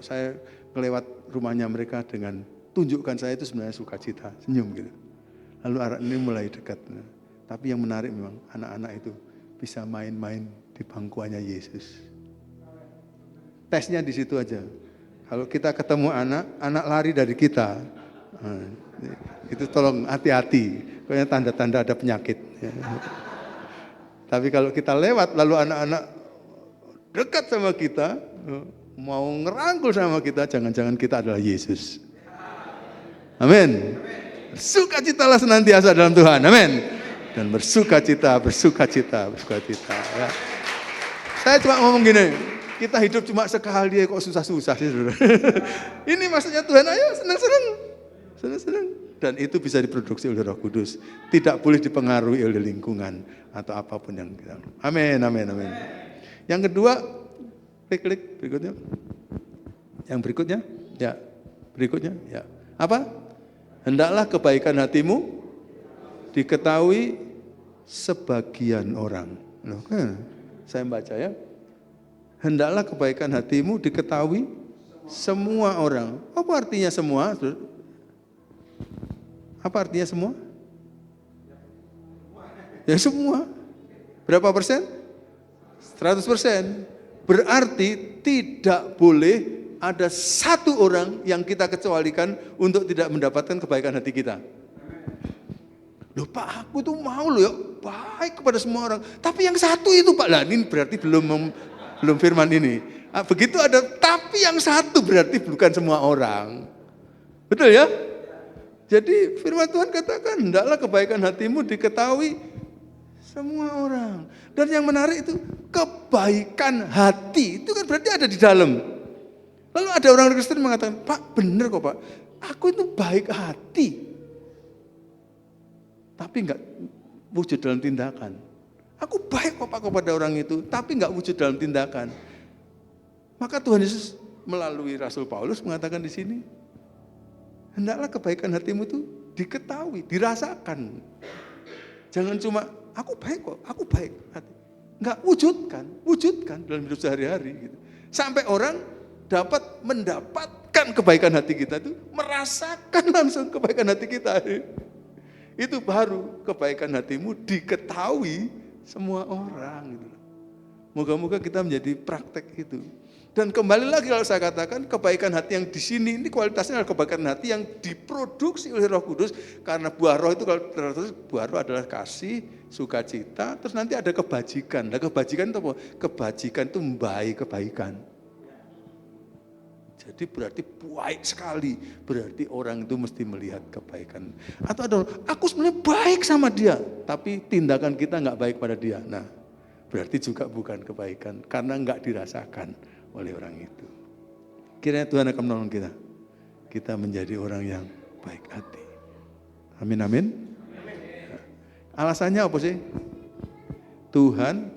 Speaker 2: saya kelewat rumahnya mereka dengan tunjukkan saya itu sebenarnya sukacita, senyum gitu. Lalu anak ini mulai dekat. Tapi yang menarik memang anak-anak itu bisa main-main di pangkuannya Yesus. Tesnya di situ aja. Kalau kita ketemu anak lari dari kita. Itu tolong hati-hati. Kayaknya tanda-tanda ada penyakit. Tapi kalau kita lewat lalu anak-anak dekat sama kita, mau ngerangkul sama kita, jangan-jangan kita adalah Yesus. Amin. Bersukacitalah senantiasa dalam Tuhan. Amin. Dan bersukacita. Ya. Saya cuma ngomong gini, kita hidup cuma sekali kok susah-susah sih. Ini maksudnya Tuhan, ayo senang-senang. Dan itu bisa diproduksi oleh Roh Kudus. Tidak boleh dipengaruhi oleh lingkungan atau apapun yang kita. Amin. Yang kedua, klik berikutnya. Yang berikutnya, ya. Berikutnya, ya. Apa? Hendaklah kebaikan hatimu diketahui sebagian orang. Loh, saya baca ya. Hendaklah kebaikan hatimu diketahui semua orang. Apa artinya semua? Apa artinya semua? Ya semua. Berapa persen? 100%. Berarti tidak boleh ada satu orang yang kita kecualikan untuk tidak mendapatkan kebaikan hati kita. Loh Pak, aku tuh mau loh ya baik kepada semua orang. Tapi yang satu itu Pak, lah ini berarti belum firman ini. Begitu ada, tapi yang satu berarti bukan semua orang. Betul ya? Jadi firman Tuhan katakan, hendaklah kebaikan hatimu diketahui semua orang. Dan yang menarik itu, kebaikan hati itu kan berarti ada di dalam. Lalu ada orang Kristen mengatakan, Pak benar kok Pak, aku itu baik hati. Tapi enggak wujud dalam tindakan. Aku baik kok Pak kepada orang itu, tapi enggak wujud dalam tindakan. Maka Tuhan Yesus melalui Rasul Paulus mengatakan di sini, hendaklah kebaikan hatimu itu diketahui, dirasakan. Jangan cuma aku baik kok, aku baik hati. Enggak, wujudkan dalam hidup sehari-hari gitu. Sampai orang dapat mendapatkan kebaikan hati kita itu, merasakan langsung kebaikan hati kita. Itu baru kebaikan hatimu diketahui semua orang gitu. Moga-moga kita menjadi praktek itu. Dan kembali lagi kalau saya katakan kebaikan hati yang di sini ini kualitasnya adalah kebaikan hati yang diproduksi oleh Roh Kudus, karena buah roh itu kalau terus buah roh adalah kasih, sukacita, terus nanti ada kebajikan. Nah, kebajikan itu apa? Kebajikan itu membaik kebaikan. Jadi berarti baik sekali, berarti orang itu mesti melihat kebaikan. Atau ada aku sebenarnya baik sama dia, tapi tindakan kita nggak baik pada dia. Nah, berarti juga bukan kebaikan karena nggak dirasakan oleh orang itu. Kiranya Tuhan akan menolong kita menjadi orang yang baik hati. Amin, amin. Alasannya apa sih? Tuhan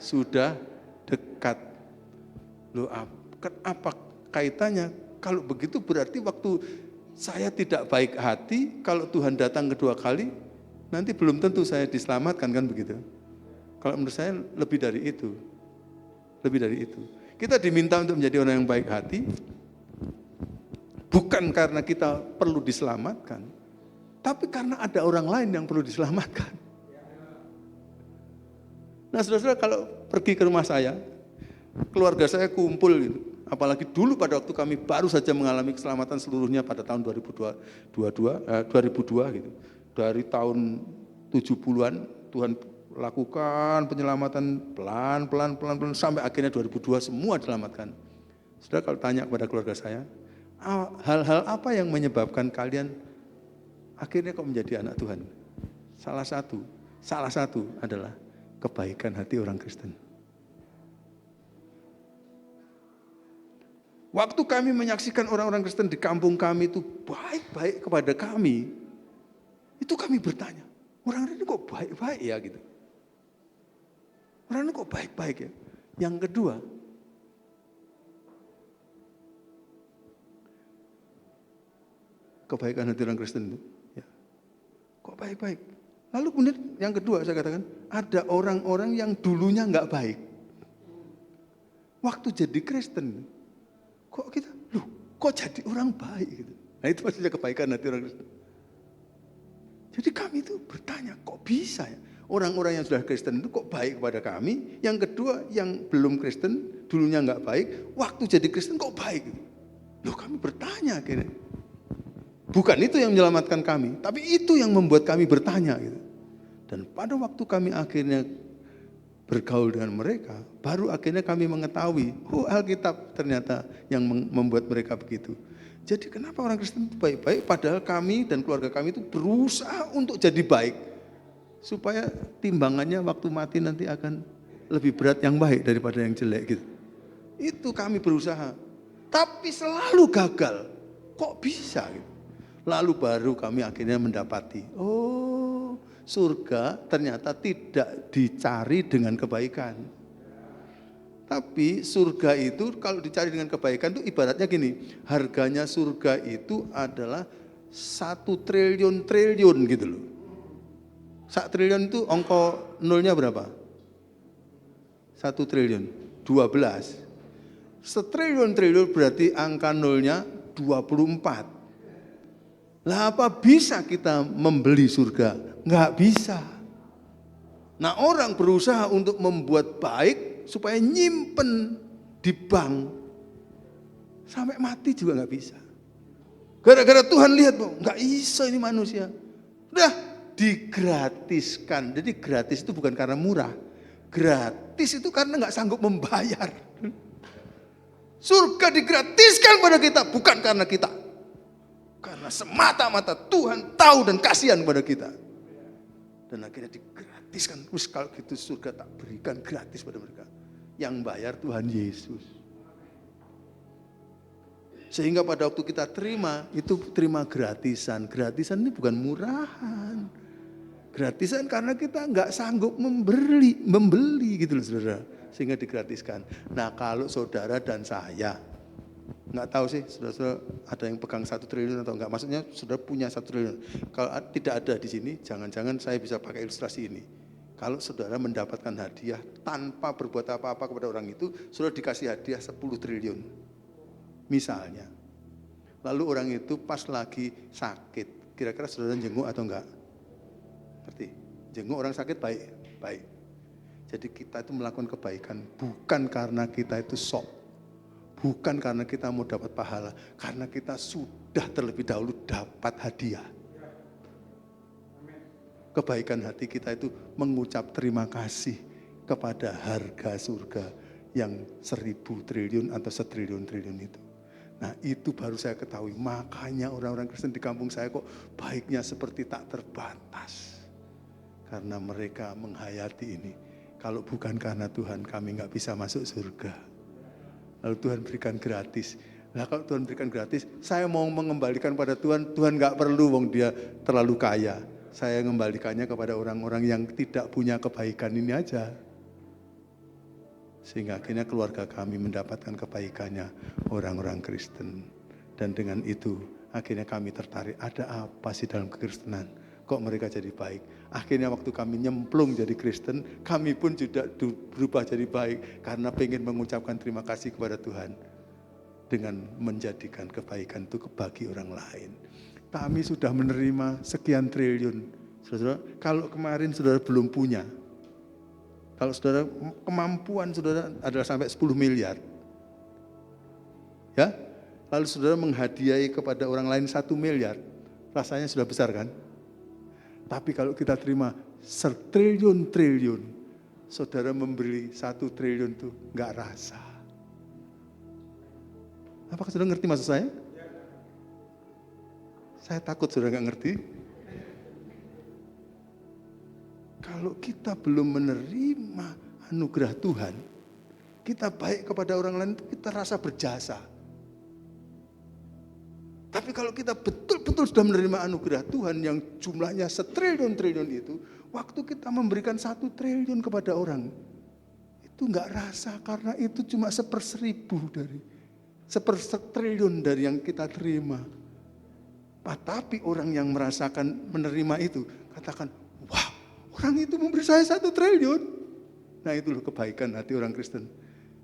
Speaker 2: sudah dekat. Loh, apa kaitannya? Kalau begitu berarti waktu saya tidak baik hati, kalau Tuhan datang kedua kali, nanti belum tentu saya diselamatkan, kan begitu? Kalau menurut saya lebih dari itu. Lebih dari itu. Kita diminta untuk menjadi orang yang baik hati, bukan karena kita perlu diselamatkan, tapi karena ada orang lain yang perlu diselamatkan. Nah saudara-saudara, kalau pergi ke rumah saya, keluarga saya kumpul gitu. Apalagi dulu pada waktu kami baru saja mengalami keselamatan seluruhnya pada tahun 2002 gitu. Dari tahun 70-an Tuhan lakukan penyelamatan pelan-pelan sampai akhirnya 2002 semua diselamatkan. Saudara kalau tanya kepada keluarga saya, hal-hal apa yang menyebabkan kalian akhirnya kok menjadi anak Tuhan? Salah satu adalah kebaikan hati orang Kristen. Waktu kami menyaksikan orang-orang Kristen di kampung kami itu baik-baik kepada kami, itu kami bertanya, orang ini kok baik-baik ya gitu. Orang ini kok baik-baik ya. Yang kedua, kebaikan hati orang Kristen itu, ya, kok baik-baik. Lalu kemudian yang kedua saya katakan, ada orang-orang yang dulunya nggak baik. Waktu jadi Kristen, kok kita, kok jadi orang baik gitu. Nah itu maksudnya kebaikan hati orang Kristen. Jadi kami itu bertanya, kok bisa ya? Orang-orang yang sudah Kristen itu kok baik kepada kami. Yang kedua, yang belum Kristen, dulunya nggak baik, waktu jadi Kristen kok baik gitu. Loh kami bertanya akhirnya. Bukan itu yang menyelamatkan kami, tapi itu yang membuat kami bertanya gitu. Dan pada waktu kami akhirnya bergaul dengan mereka, baru akhirnya kami mengetahui, Alkitab ternyata yang membuat mereka begitu. Jadi kenapa orang Kristen itu baik-baik, padahal kami dan keluarga kami itu berusaha untuk jadi baik, supaya timbangannya waktu mati nanti akan lebih berat yang baik daripada yang jelek gitu. Itu kami berusaha, tapi selalu gagal. Kok bisa gitu? Lalu baru kami akhirnya mendapati, surga ternyata tidak dicari dengan kebaikan. Tapi surga itu kalau dicari dengan kebaikan itu ibaratnya gini, harganya surga itu adalah 1 triliun gitu loh. 1 triliun itu ongko nolnya berapa? 1 triliun, 12. Setriliun berarti angka nolnya 24. Lah apa bisa kita membeli surga? Enggak bisa. Nah orang berusaha untuk membuat baik supaya nyimpen di bank. Sampai mati juga enggak bisa. Gara-gara Tuhan lihat, enggak bisa ini manusia. Udah digratiskan. Jadi gratis itu bukan karena murah. Gratis itu karena nggak sanggup membayar. Surga digratiskan pada kita bukan karena kita. Karena semata-mata Tuhan tahu dan kasihan pada kita. Dan akhirnya digratiskan. Terus kalau gitu surga tak berikan gratis pada mereka. Yang bayar Tuhan Yesus. Sehingga pada waktu kita terima, itu terima gratisan. Gratisan ini bukan murahan. Gratisan karena kita nggak sanggup membeli gitu loh saudara. Sehingga digratiskan. Nah kalau saudara dan saya, nggak tahu sih saudara ada yang pegang 1 triliun atau enggak. Maksudnya saudara punya 1 triliun. Kalau tidak ada di sini, jangan-jangan saya bisa pakai ilustrasi ini. Kalau saudara mendapatkan hadiah tanpa berbuat apa-apa kepada orang itu, saudara dikasih hadiah 10 triliun. Misalnya, lalu orang itu pas lagi sakit, kira-kira saudara jenguk atau enggak? Ngerti? Jenguk orang sakit baik, baik. Jadi kita itu melakukan kebaikan bukan karena kita itu sok, bukan karena kita mau dapat pahala, karena kita sudah terlebih dahulu dapat hadiah. Kebaikan hati kita itu mengucap terima kasih kepada harga surga yang 1.000 triliun atau 1 triliun itu. Nah itu baru saya ketahui, makanya orang-orang Kristen di kampung saya kok baiknya seperti tak terbatas. Karena mereka menghayati ini, kalau bukan karena Tuhan kami gak bisa masuk surga. Lalu Tuhan berikan gratis. Nah kalau Tuhan berikan gratis, saya mau mengembalikan pada Tuhan, Tuhan gak perlu wong dia terlalu kaya. Saya mengembalikannya kepada orang-orang yang tidak punya kebaikan ini aja. Sehingga akhirnya keluarga kami mendapatkan kebaikannya orang-orang Kristen. Dan dengan itu akhirnya kami tertarik, ada apa sih dalam kekristenan? Kok mereka jadi baik? Akhirnya waktu kami nyemplung jadi Kristen, kami pun juga berubah jadi baik. Karena pengen mengucapkan terima kasih kepada Tuhan. Dengan menjadikan kebaikan itu bagi orang lain. Kami sudah menerima sekian triliun. Saudara, kalau kemarin saudara belum punya, kalau saudara kemampuan saudara adalah sampai 10 miliar. Ya, lalu saudara menghadiahi kepada orang lain 1 miliar. Rasanya sudah besar kan? Tapi kalau kita terima triliun, saudara memberi 1 triliun itu enggak rasa. Apakah saudara ngerti maksud saya? Saya takut saudara enggak ngerti. Kalau kita belum menerima anugerah Tuhan, kita baik kepada orang lain, kita rasa berjasa. Tapi kalau kita betul-betul sudah menerima anugerah Tuhan yang jumlahnya 1 triliun itu, waktu kita memberikan 1 triliun kepada orang, itu enggak rasa karena itu cuma 1/1000 dari 1 triliun dari yang kita terima. Tapi orang yang merasakan menerima itu, katakan, wah, orang itu memberi saya 1 triliun. Nah itu loh kebaikan hati orang Kristen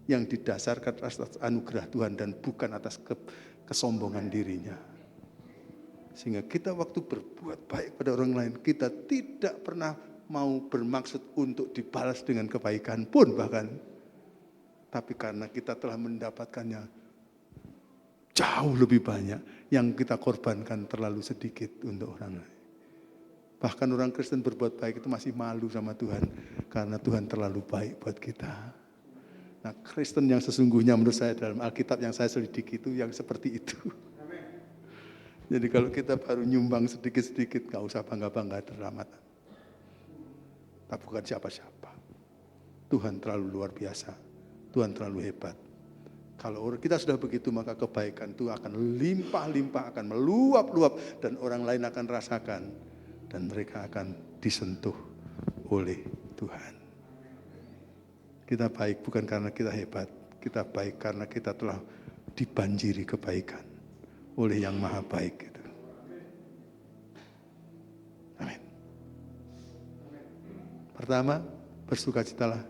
Speaker 2: yang didasarkan atas anugerah Tuhan dan bukan atas kesombongan dirinya. Sehingga kita waktu berbuat baik pada orang lain, kita tidak pernah mau bermaksud untuk dibalas dengan kebaikan pun bahkan. Tapi karena kita telah mendapatkannya jauh lebih banyak, yang kita korbankan terlalu sedikit untuk orang lain. Bahkan orang Kristen berbuat baik itu masih malu sama Tuhan, karena Tuhan terlalu baik buat kita. Nah Kristen yang sesungguhnya menurut saya dalam Alkitab yang saya selidiki itu yang seperti itu. Jadi kalau kita baru nyumbang sedikit-sedikit, gak usah bangga-bangga teramat. Tapi bukan siapa-siapa. Tuhan terlalu luar biasa, Tuhan terlalu hebat. Kalau kita sudah begitu, maka kebaikan itu akan limpah-limpah, akan meluap-luap, dan orang lain akan rasakan. Dan mereka akan disentuh oleh Tuhan. Kita baik bukan karena kita hebat, kita baik karena kita telah dibanjiri kebaikan oleh yang maha baik. Amin. Pertama, bersukacitalah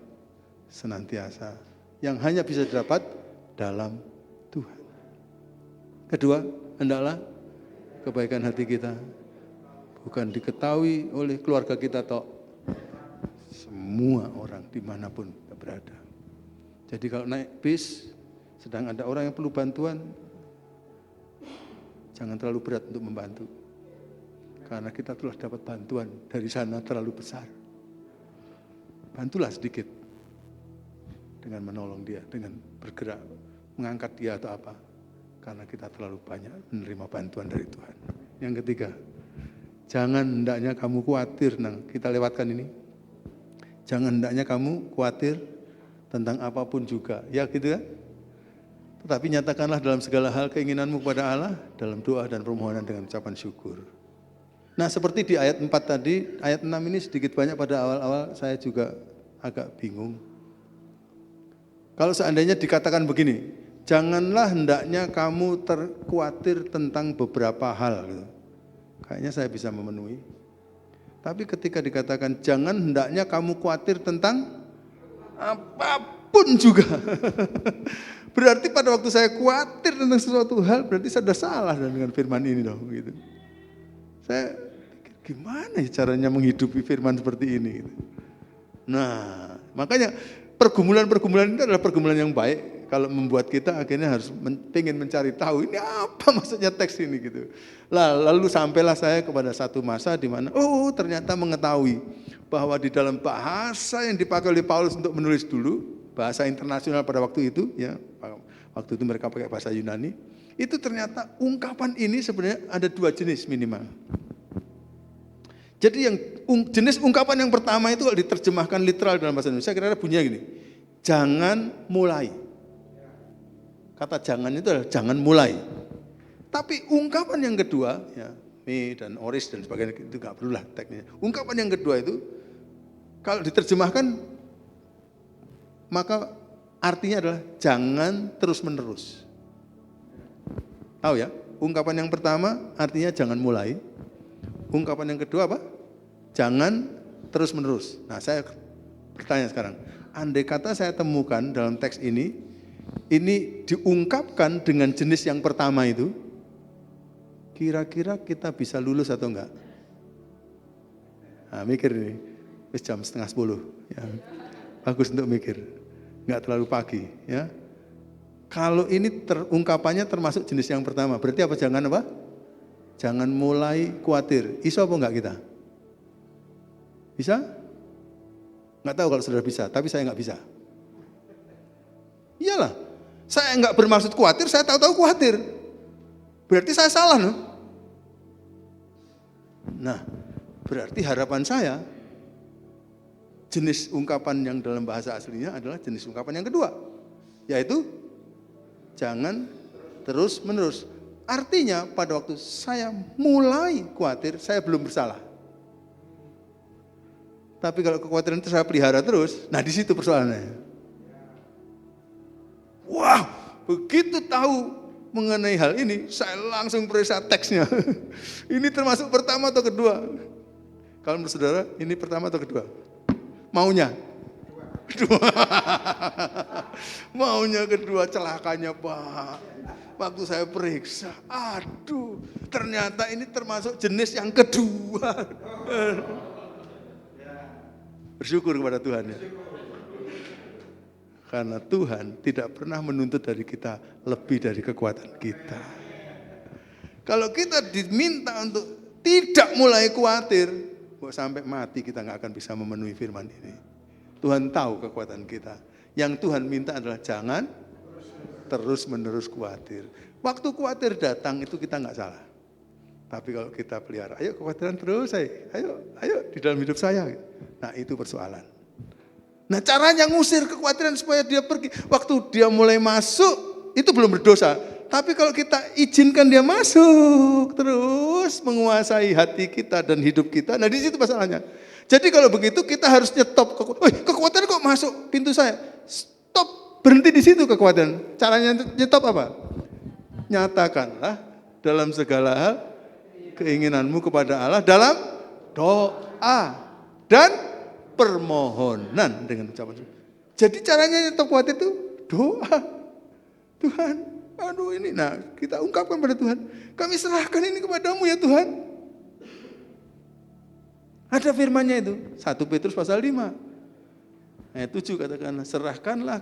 Speaker 2: senantiasa, yang hanya bisa didapat dalam Tuhan. Kedua, hendaklah kebaikan hati kita bukan diketahui oleh keluarga kita atau semua orang dimanapun kita berada. Jadi kalau naik bis, sedang ada orang yang perlu bantuan, jangan terlalu berat untuk membantu. Karena kita telah dapat bantuan dari sana terlalu besar. Bantulah sedikit dengan menolong dia, dengan bergerak, mengangkat dia atau apa. Karena kita terlalu banyak menerima bantuan dari Tuhan. Yang ketiga, jangan hendaknya kamu khawatir. Kita lewatkan ini. Jangan hendaknya kamu khawatir tentang apapun juga. Ya gitu ya. Tetapi nyatakanlah dalam segala hal keinginanmu kepada Allah dalam doa dan permohonan dengan ucapan syukur. Nah seperti di ayat 4 tadi, ayat 6 ini sedikit banyak pada awal-awal saya juga agak bingung. Kalau seandainya dikatakan begini, janganlah hendaknya kamu khawatir tentang beberapa hal. Gitu. Kayaknya saya bisa memenuhi. Tapi ketika dikatakan jangan hendaknya kamu khawatir tentang apapun juga. Berarti pada waktu saya khawatir tentang sesuatu hal, berarti saya sudah salah dengan firman ini dong. Gitu. Saya pikir gimana ya caranya menghidupi firman seperti ini. Gitu. Nah makanya pergumulan-pergumulan ini adalah pergumulan yang baik. Kalau membuat kita akhirnya harus ingin mencari tahu ini apa maksudnya teks ini gitu. Lalu sampailah saya kepada satu masa di mana ternyata mengetahui bahwa di dalam bahasa yang dipakai oleh Paulus untuk menulis dulu, bahasa internasional pada waktu itu ya, waktu itu mereka pakai bahasa Yunani, itu ternyata ungkapan ini sebenarnya ada dua jenis minimal. Jadi yang jenis ungkapan yang pertama itu kalau diterjemahkan literal dalam bahasa Indonesia kira-kira bunyinya gini, jangan mulai. Kata jangan itu adalah jangan mulai. Tapi ungkapan yang kedua, ya, me dan oris dan sebagainya itu nggak perlulah teknisnya. Ungkapan yang kedua itu kalau diterjemahkan maka artinya adalah jangan terus menerus. Tahu ya? Ungkapan yang pertama artinya jangan mulai. Ungkapan yang kedua apa? Jangan terus menerus. Nah saya bertanya sekarang, andai kata saya temukan dalam teks ini diungkapkan dengan jenis yang pertama itu, kira-kira kita bisa lulus atau enggak? Nah, mikir ini, jam 9:30, ya. Bagus untuk mikir, enggak terlalu pagi, ya. Kalau ini ungkapannya termasuk jenis yang pertama, berarti apa? Jangan mulai khawatir. Iso apa enggak kita? Bisa? Enggak tahu kalau saudara bisa, tapi saya enggak bisa. Iyalah, saya enggak bermaksud khawatir, saya tahu-tahu khawatir. Berarti saya salah, no? Nah, berarti harapan saya, jenis ungkapan yang dalam bahasa aslinya adalah jenis ungkapan yang kedua, yaitu jangan terus menerus. Artinya pada waktu saya mulai khawatir, saya belum bersalah. Tapi kalau kekhawatiran itu saya pelihara terus, nah di situ persoalannya. Wah, begitu tahu mengenai hal ini, saya langsung periksa teksnya. Ini termasuk pertama atau kedua? Kalau menurut saudara, ini pertama atau kedua? Maunya? Kedua. Maunya kedua, celakanya Pak. Waktu saya periksa, aduh, ternyata ini termasuk jenis yang kedua. Bersyukur kepada Tuhan ya. Karena Tuhan tidak pernah menuntut dari kita lebih dari kekuatan kita. Kalau kita diminta untuk tidak mulai khawatir, sampai mati kita nggak akan bisa memenuhi firman ini. Tuhan tahu kekuatan kita. Yang Tuhan minta adalah jangan terus menerus khawatir. Waktu khawatir datang itu kita nggak salah. Tapi kalau kita pelihara, ayo kekhawatiran terus, ayo di dalam hidup saya. Nah itu persoalan. Nah caranya ngusir kekhawatiran supaya dia pergi. Waktu dia mulai masuk, itu belum berdosa. Tapi kalau kita izinkan dia masuk, terus menguasai hati kita dan hidup kita, nah di situ masalahnya. Jadi kalau begitu kita harus nyetop. Kekhawatiran kok masuk pintu saya? Stop, berhenti di situ kekhawatiran. Caranya nyetop apa? Nyatakanlah dalam segala hal keinginanmu kepada Allah dalam doa dan permohonan dengan ucapan. Jadi caranya nyetop khawatir itu doa. Tuhan, aduh ini, nah kita ungkapkan pada Tuhan. Kami serahkan ini kepadamu ya Tuhan. Ada firmannya itu, 1 Petrus pasal 5. Ayat 7 katakanlah, serahkanlah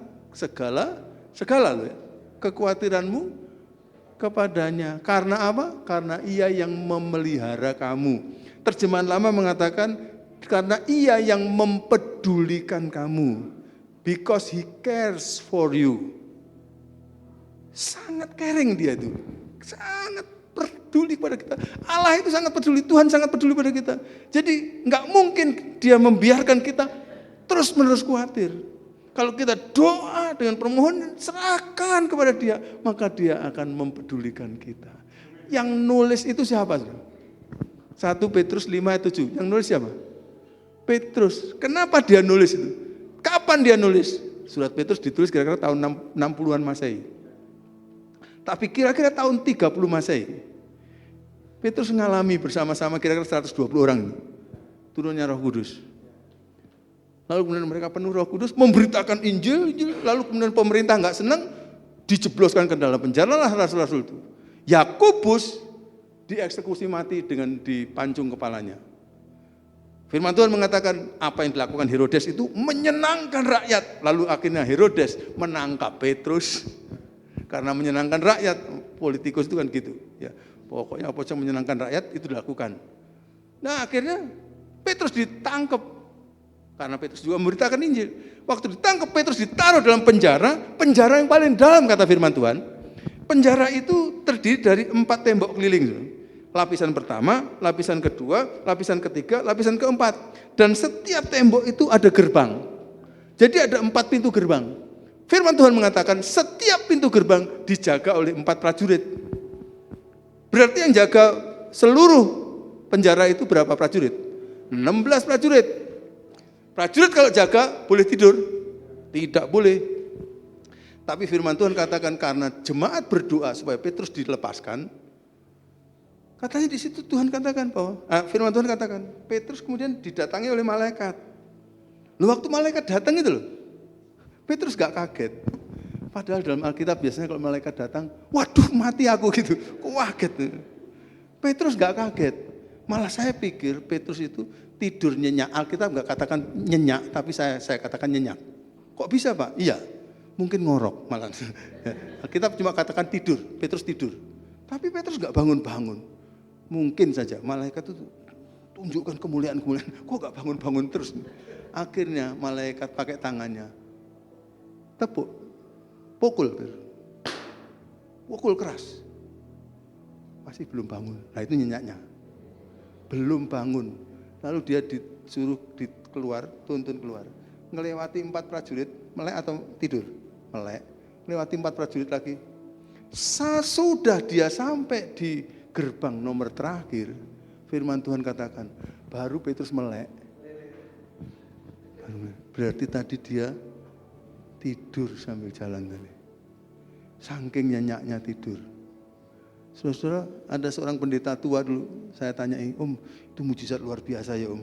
Speaker 2: segala loh ya, kekhawatiranmu kepadanya. Karena apa? Karena ia yang memelihara kamu. Terjemahan lama mengatakan, karena ia yang mempedulikan kamu. Because he cares for you. Sangat caring dia itu. Sangat peduli pada kita. Allah itu sangat peduli, Tuhan sangat peduli pada kita. Jadi nggak mungkin dia membiarkan kita terus-menerus khawatir. Kalau kita doa dengan permohonan, serahkan kepada dia, maka dia akan mempedulikan kita. Yang nulis itu siapa? 1 Petrus 5 ayat 7. Yang nulis siapa? Petrus. Kenapa dia nulis itu? Kapan dia nulis? Surat Petrus ditulis kira-kira tahun 60-an Masehi. Tapi kira-kira tahun 30 Masehi, Petrus mengalami bersama-sama kira-kira 120 orang turunnya Roh Kudus. Lalu kemudian mereka penuh Roh Kudus, memberitakan Injil, lalu kemudian pemerintah nggak senang, dijebloskan ke dalam penjara lah rasul-rasul itu. Yakobus dieksekusi mati dengan dipancung kepalanya. Firman Tuhan mengatakan apa yang dilakukan Herodes itu menyenangkan rakyat. Lalu akhirnya Herodes menangkap Petrus karena menyenangkan rakyat. Politikus itu kan gitu. Ya, pokoknya apa yang menyenangkan rakyat itu dilakukan. Nah akhirnya Petrus ditangkap karena Petrus juga memberitakan Injil. Waktu ditangkap Petrus ditaruh dalam penjara yang paling dalam kata Firman Tuhan. Penjara itu terdiri dari 4 tembok keliling. Lapisan pertama, lapisan kedua, lapisan ketiga, lapisan keempat. Dan setiap tembok itu ada gerbang. Jadi ada 4 pintu gerbang. Firman Tuhan mengatakan setiap pintu gerbang dijaga oleh 4 prajurit. Berarti yang jaga seluruh penjara itu berapa prajurit? 16 prajurit. Prajurit kalau jaga boleh tidur? Tidak boleh. Tapi firman Tuhan katakan karena jemaat berdoa supaya Petrus dilepaskan, katanya di situ Tuhan katakan bahwa firman Tuhan katakan Petrus kemudian didatangi oleh malaikat. Lalu waktu malaikat datang itu loh, Petrus gak kaget. Padahal dalam Alkitab biasanya kalau malaikat datang, waduh mati aku gitu, kok kaget. Petrus gak kaget. Malah saya pikir Petrus itu tidur nyenyak. Alkitab gak katakan nyenyak, tapi saya katakan nyenyak. Kok bisa Pak? Iya, mungkin ngorok malah. Alkitab cuma katakan tidur, Petrus tidur. Tapi Petrus gak bangun-bangun. Mungkin saja malaikat itu tunjukkan kemuliaan-kemuliaan. Kok gak bangun-bangun terus? Akhirnya malaikat pakai tangannya tepuk, pukul keras. Masih belum bangun. Nah itu nyenyaknya. Belum bangun. Lalu dia disuruh keluar, tuntun keluar. Ngelewati 4 prajurit, melek atau tidur? Melek. Melewati 4 prajurit lagi. Sesudah dia sampai di gerbang nomor terakhir, firman Tuhan katakan, baru Petrus melek. Berarti tadi dia tidur sambil jalan tadi. Saking nyenyaknya tidur. Saudara, ada seorang pendeta tua dulu, saya tanyai, Om, itu mujizat luar biasa ya Om.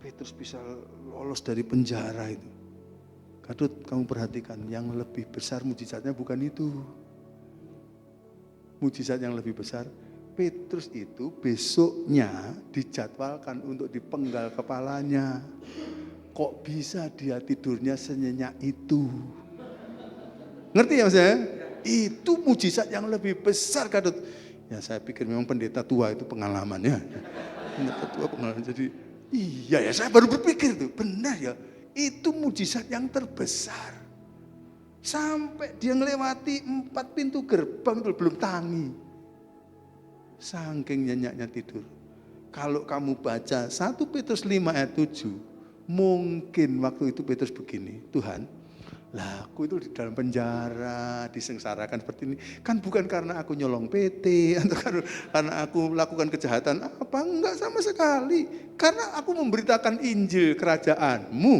Speaker 2: Petrus bisa lolos dari penjara itu. Kadut, kamu perhatikan, yang lebih besar mujizatnya bukan itu. Mujizat yang lebih besar, Petrus itu besoknya dijadwalkan untuk dipenggal kepalanya. Kok bisa dia tidurnya senyenyak itu? Ngerti ya maksudnya? Itu mujizat yang lebih besar Kadut. Ya saya pikir memang pendeta tua itu pengalamannya. Pendeta tua pengalaman. Jadi iya ya saya baru berpikir tuh. Benar ya. Itu mujizat yang terbesar. Sampai dia melewati 4 pintu gerbang itu belum tangi. Saking nyenyaknya tidur. Kalau kamu baca 1 Petrus 5 ayat 7. Mungkin waktu itu Petrus begini. Tuhan, lah aku itu di dalam penjara, disengsarakan seperti ini. Kan bukan karena aku nyolong PT, atau karena aku melakukan kejahatan. Apa? Enggak sama sekali. Karena aku memberitakan Injil kerajaanmu.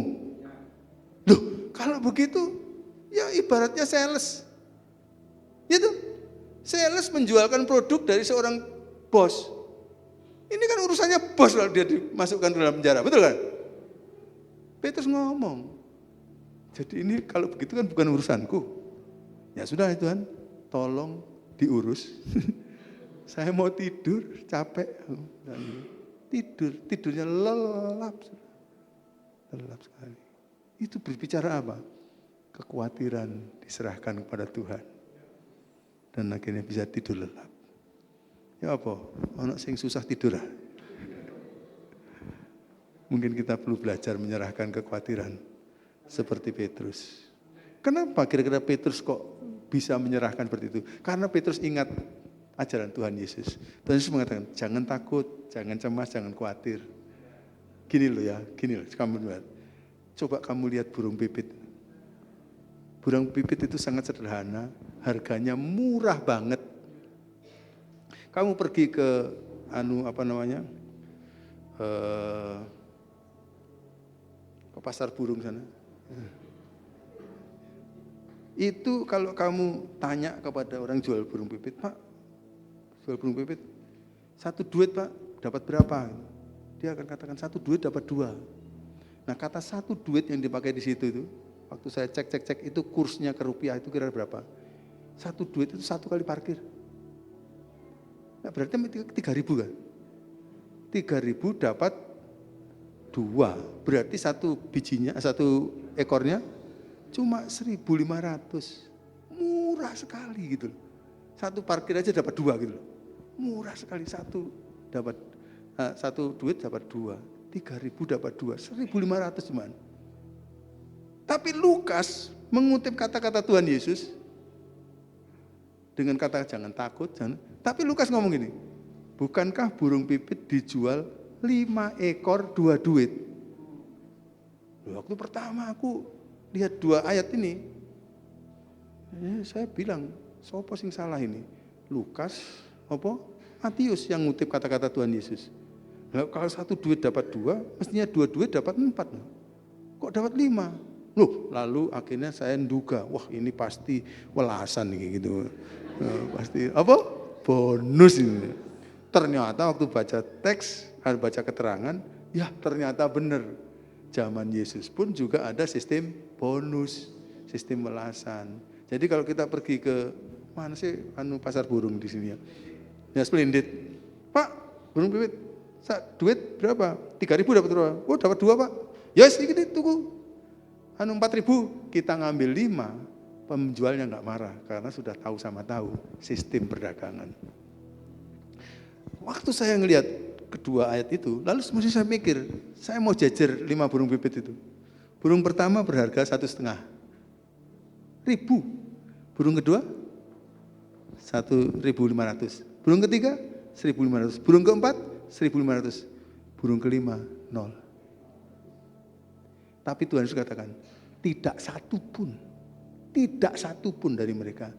Speaker 2: Loh, kalau begitu, ya ibaratnya sales. Gitu. Sales menjualkan produk dari seorang bos. Ini kan urusannya bos kalau dia dimasukkan ke dalam penjara. Betul kan? Petrus ngomong. Jadi ini kalau begitu kan bukan urusanku. Ya sudah Tuhan, tolong diurus. Saya mau tidur, capek. Dan tidurnya lelap sekali. Itu berbicara apa? Kekhawatiran diserahkan kepada Tuhan. dan akhirnya bisa tidur lelap. Ya apa? Ono sing susah tidur. Mungkin kita perlu belajar menyerahkan kekhawatiran seperti Petrus. Kenapa kira-kira Petrus kok bisa menyerahkan seperti itu? Karena Petrus ingat ajaran Tuhan Yesus. Tuhan Yesus mengatakan, jangan takut, jangan cemas, jangan khawatir. Gini loh ya, gini loh, kamu lihat. Coba kamu lihat burung pipit. Burung pipit itu sangat sederhana, harganya murah banget. Kamu pergi ke ke pasar burung sana. Itu kalau kamu tanya kepada orang jual burung pipit, Pak, jual burung pipit, 1 duit Pak, dapat berapa? Dia akan katakan 1 duit dapat 2. Nah kata 1 duit yang dipakai di situ itu, waktu saya cek itu kursnya ke rupiah itu kira-kira berapa? 1 duit itu 1 kali parkir. Nah berarti 3.000 kan? 3.000 dapat 2, berarti 1 ekornya cuma 1.500, murah sekali gitu. 1 parkir aja dapat 2 gitu. Murah sekali, 1 duit dapat 2, 3.000 dapat 2, 1.500 cuman. Tapi Lukas mengutip kata-kata Tuhan Yesus dengan kata jangan takut, jangan. Tapi Lukas ngomong gini, bukankah burung pipit dijual 5 ekor 2 duit? Waktu pertama aku lihat 2 ayat ini, saya bilang, sopo sing salah ini? Lukas, Matius yang ngutip kata-kata Tuhan Yesus. Nah, kalau 1 duit dapat 2, mestinya 2 duit dapat 4. Kok dapat 5? Loh, lalu akhirnya saya nduga, wah ini pasti welasan gitu. Pasti bonus ini. Ternyata waktu baca teks, baca keterangan, ya ternyata benar. Zaman Yesus pun juga ada sistem bonus, sistem welasan. Jadi kalau kita pergi ke mana sih pasar burung di sini ya? Ya Splendid. Pak, burung pipit, duit berapa? 3.000 dapat berapa? Oh dapat 2 Pak. Ya sedikit tunggu. 4.000 kita ngambil 5, penjualnya nggak marah karena sudah tahu sama tahu sistem perdagangan. Waktu saya ngelihat kedua ayat itu, lalu mesti saya mikir, saya mau jajar 5 burung pipit itu. Burung pertama berharga 1,5 ribu. Burung kedua 1.500. Burung ketiga 1.500. Burung keempat 1.500. Burung kelima 0. Tapi Tuhan Yesus katakan, tidak satu pun dari mereka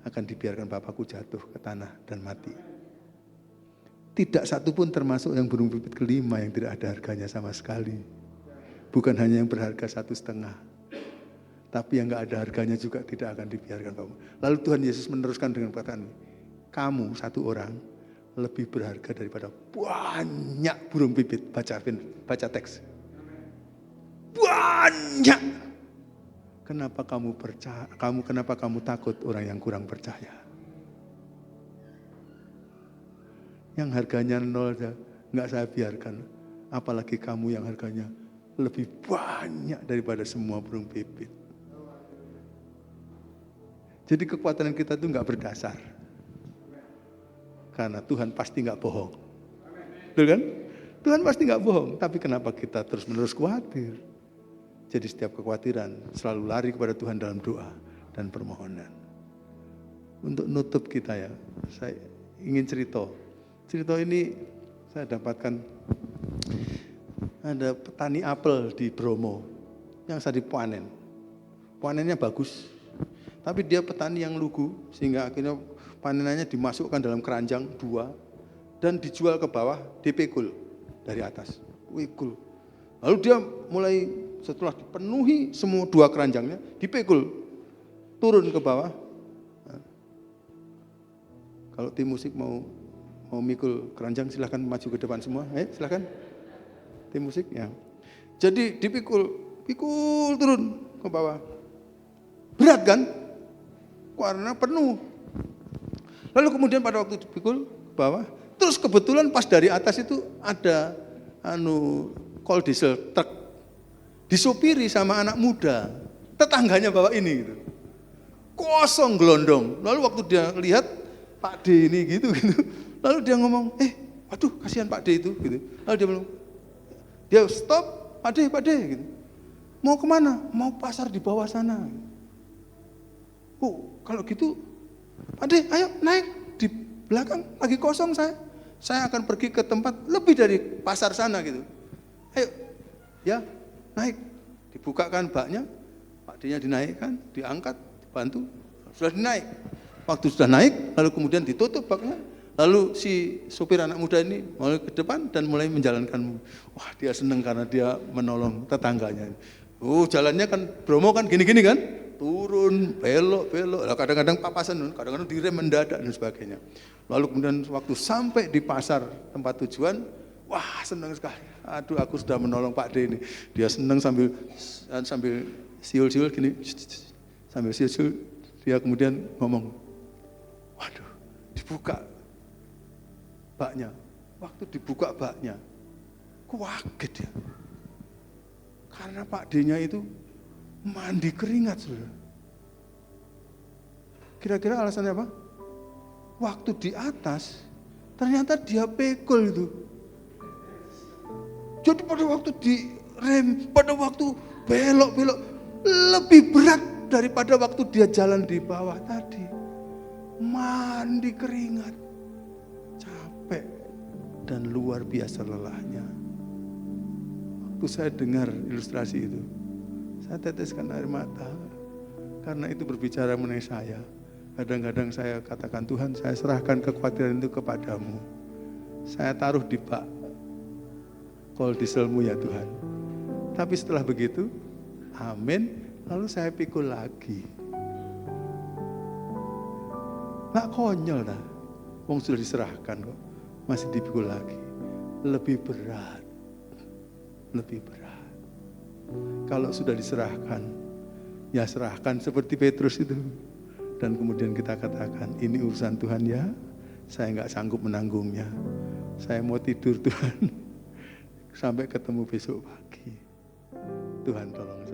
Speaker 2: akan dibiarkan Bapakku jatuh ke tanah dan mati. Tidak satu pun termasuk yang burung pipit kelima yang tidak ada harganya sama sekali. Bukan hanya yang berharga 1,5, tapi yang nggak ada harganya juga tidak akan dibiarkan Bapak. Lalu Tuhan Yesus meneruskan dengan perkataan, kamu 1 orang lebih berharga daripada banyak burung pipit. Baca teks. Banyak. Kenapa kamu takut orang yang kurang percaya? Yang harganya 0 aja nggak saya biarkan. Apalagi kamu yang harganya lebih banyak daripada semua burung pipit. Jadi kekuatan kita itu nggak berdasar. Karena Tuhan pasti nggak bohong. Betul kan? Tuhan pasti nggak bohong. Tapi kenapa kita terus-menerus khawatir? Jadi setiap kekhawatiran selalu lari kepada Tuhan dalam doa dan permohonan. Untuk nutup kita ya, saya ingin cerita. Cerita ini saya dapatkan, ada petani apel di Bromo yang saya dipanen. Panennya bagus, tapi dia petani yang lugu sehingga akhirnya panenannya dimasukkan dalam keranjang 2 dan dijual ke bawah, dipikul dari atas. Pikul. Lalu dia mulai setelah dipenuhi semua 2 keranjangnya, dipikul, turun ke bawah. Nah, kalau tim musik mau mikul keranjang silahkan maju ke depan semua. Silahkan tim musik ya. Jadi dipikul turun ke bawah. Berat kan? Karena penuh. Lalu kemudian pada waktu dipikul ke bawah, terus kebetulan pas dari atas itu ada kol diesel truk disopiri sama anak muda, tetangganya bawa ini gitu. kosong gelondong. Lalu waktu dia lihat Pak D ini gitu, lalu dia ngomong, waduh kasihan Pak D itu, gitu. Lalu dia bilang, dia stop, Pak D, gitu. Mau kemana? Mau pasar di bawah sana. Oh, kalau gitu, Pak D, ayo naik, di belakang lagi kosong saya akan pergi ke tempat lebih dari pasar sana gitu. Ayo, ya naik, dibukakan baknya, Pak D-nya dinaikkan, diangkat, dibantu, sudah dinaik. Waktu sudah naik, lalu kemudian ditutup baknya, lalu si supir anak muda ini mulai ke depan dan mulai menjalankan. Wah, dia senang karena dia menolong tetangganya. Jalannya kan Bromo kan gini-gini kan, turun, belok, kadang-kadang papasan, kadang-kadang direm mendadak dan sebagainya. Lalu kemudian waktu sampai di pasar tempat tujuan, wah senang sekali. Aduh, aku sudah menolong Pak D ini. Dia senang sambil siul-siul gini, sambil siul-siul, dia kemudian ngomong, waduh, dibuka baknya. Waktu dibuka baknya, kaget dia. Karena Pak D-nya itu mandi keringat, saudara. Kira-kira alasannya apa? Waktu di atas, ternyata dia pekul itu. Jadi pada waktu direm, pada waktu belok-belok, lebih berat daripada waktu dia jalan di bawah tadi. Mandi keringat, capek, dan luar biasa lelahnya. Waktu saya dengar ilustrasi itu, saya teteskan air mata, karena itu berbicara mengenai saya. Kadang-kadang saya katakan, Tuhan, saya serahkan kekhawatiran itu kepadamu. Saya taruh di bak kol dieselmu ya Tuhan. Tapi setelah begitu, amin, lalu saya pikul lagi. Nggak konyol dah, wong sudah diserahkan kok, masih dipikul lagi. Lebih berat. Kalau sudah diserahkan, ya serahkan seperti Petrus itu. Dan kemudian kita katakan, ini urusan Tuhan ya, saya nggak sanggup menanggungnya. Saya mau tidur Tuhan, sampai ketemu besok pagi. Tuhan tolong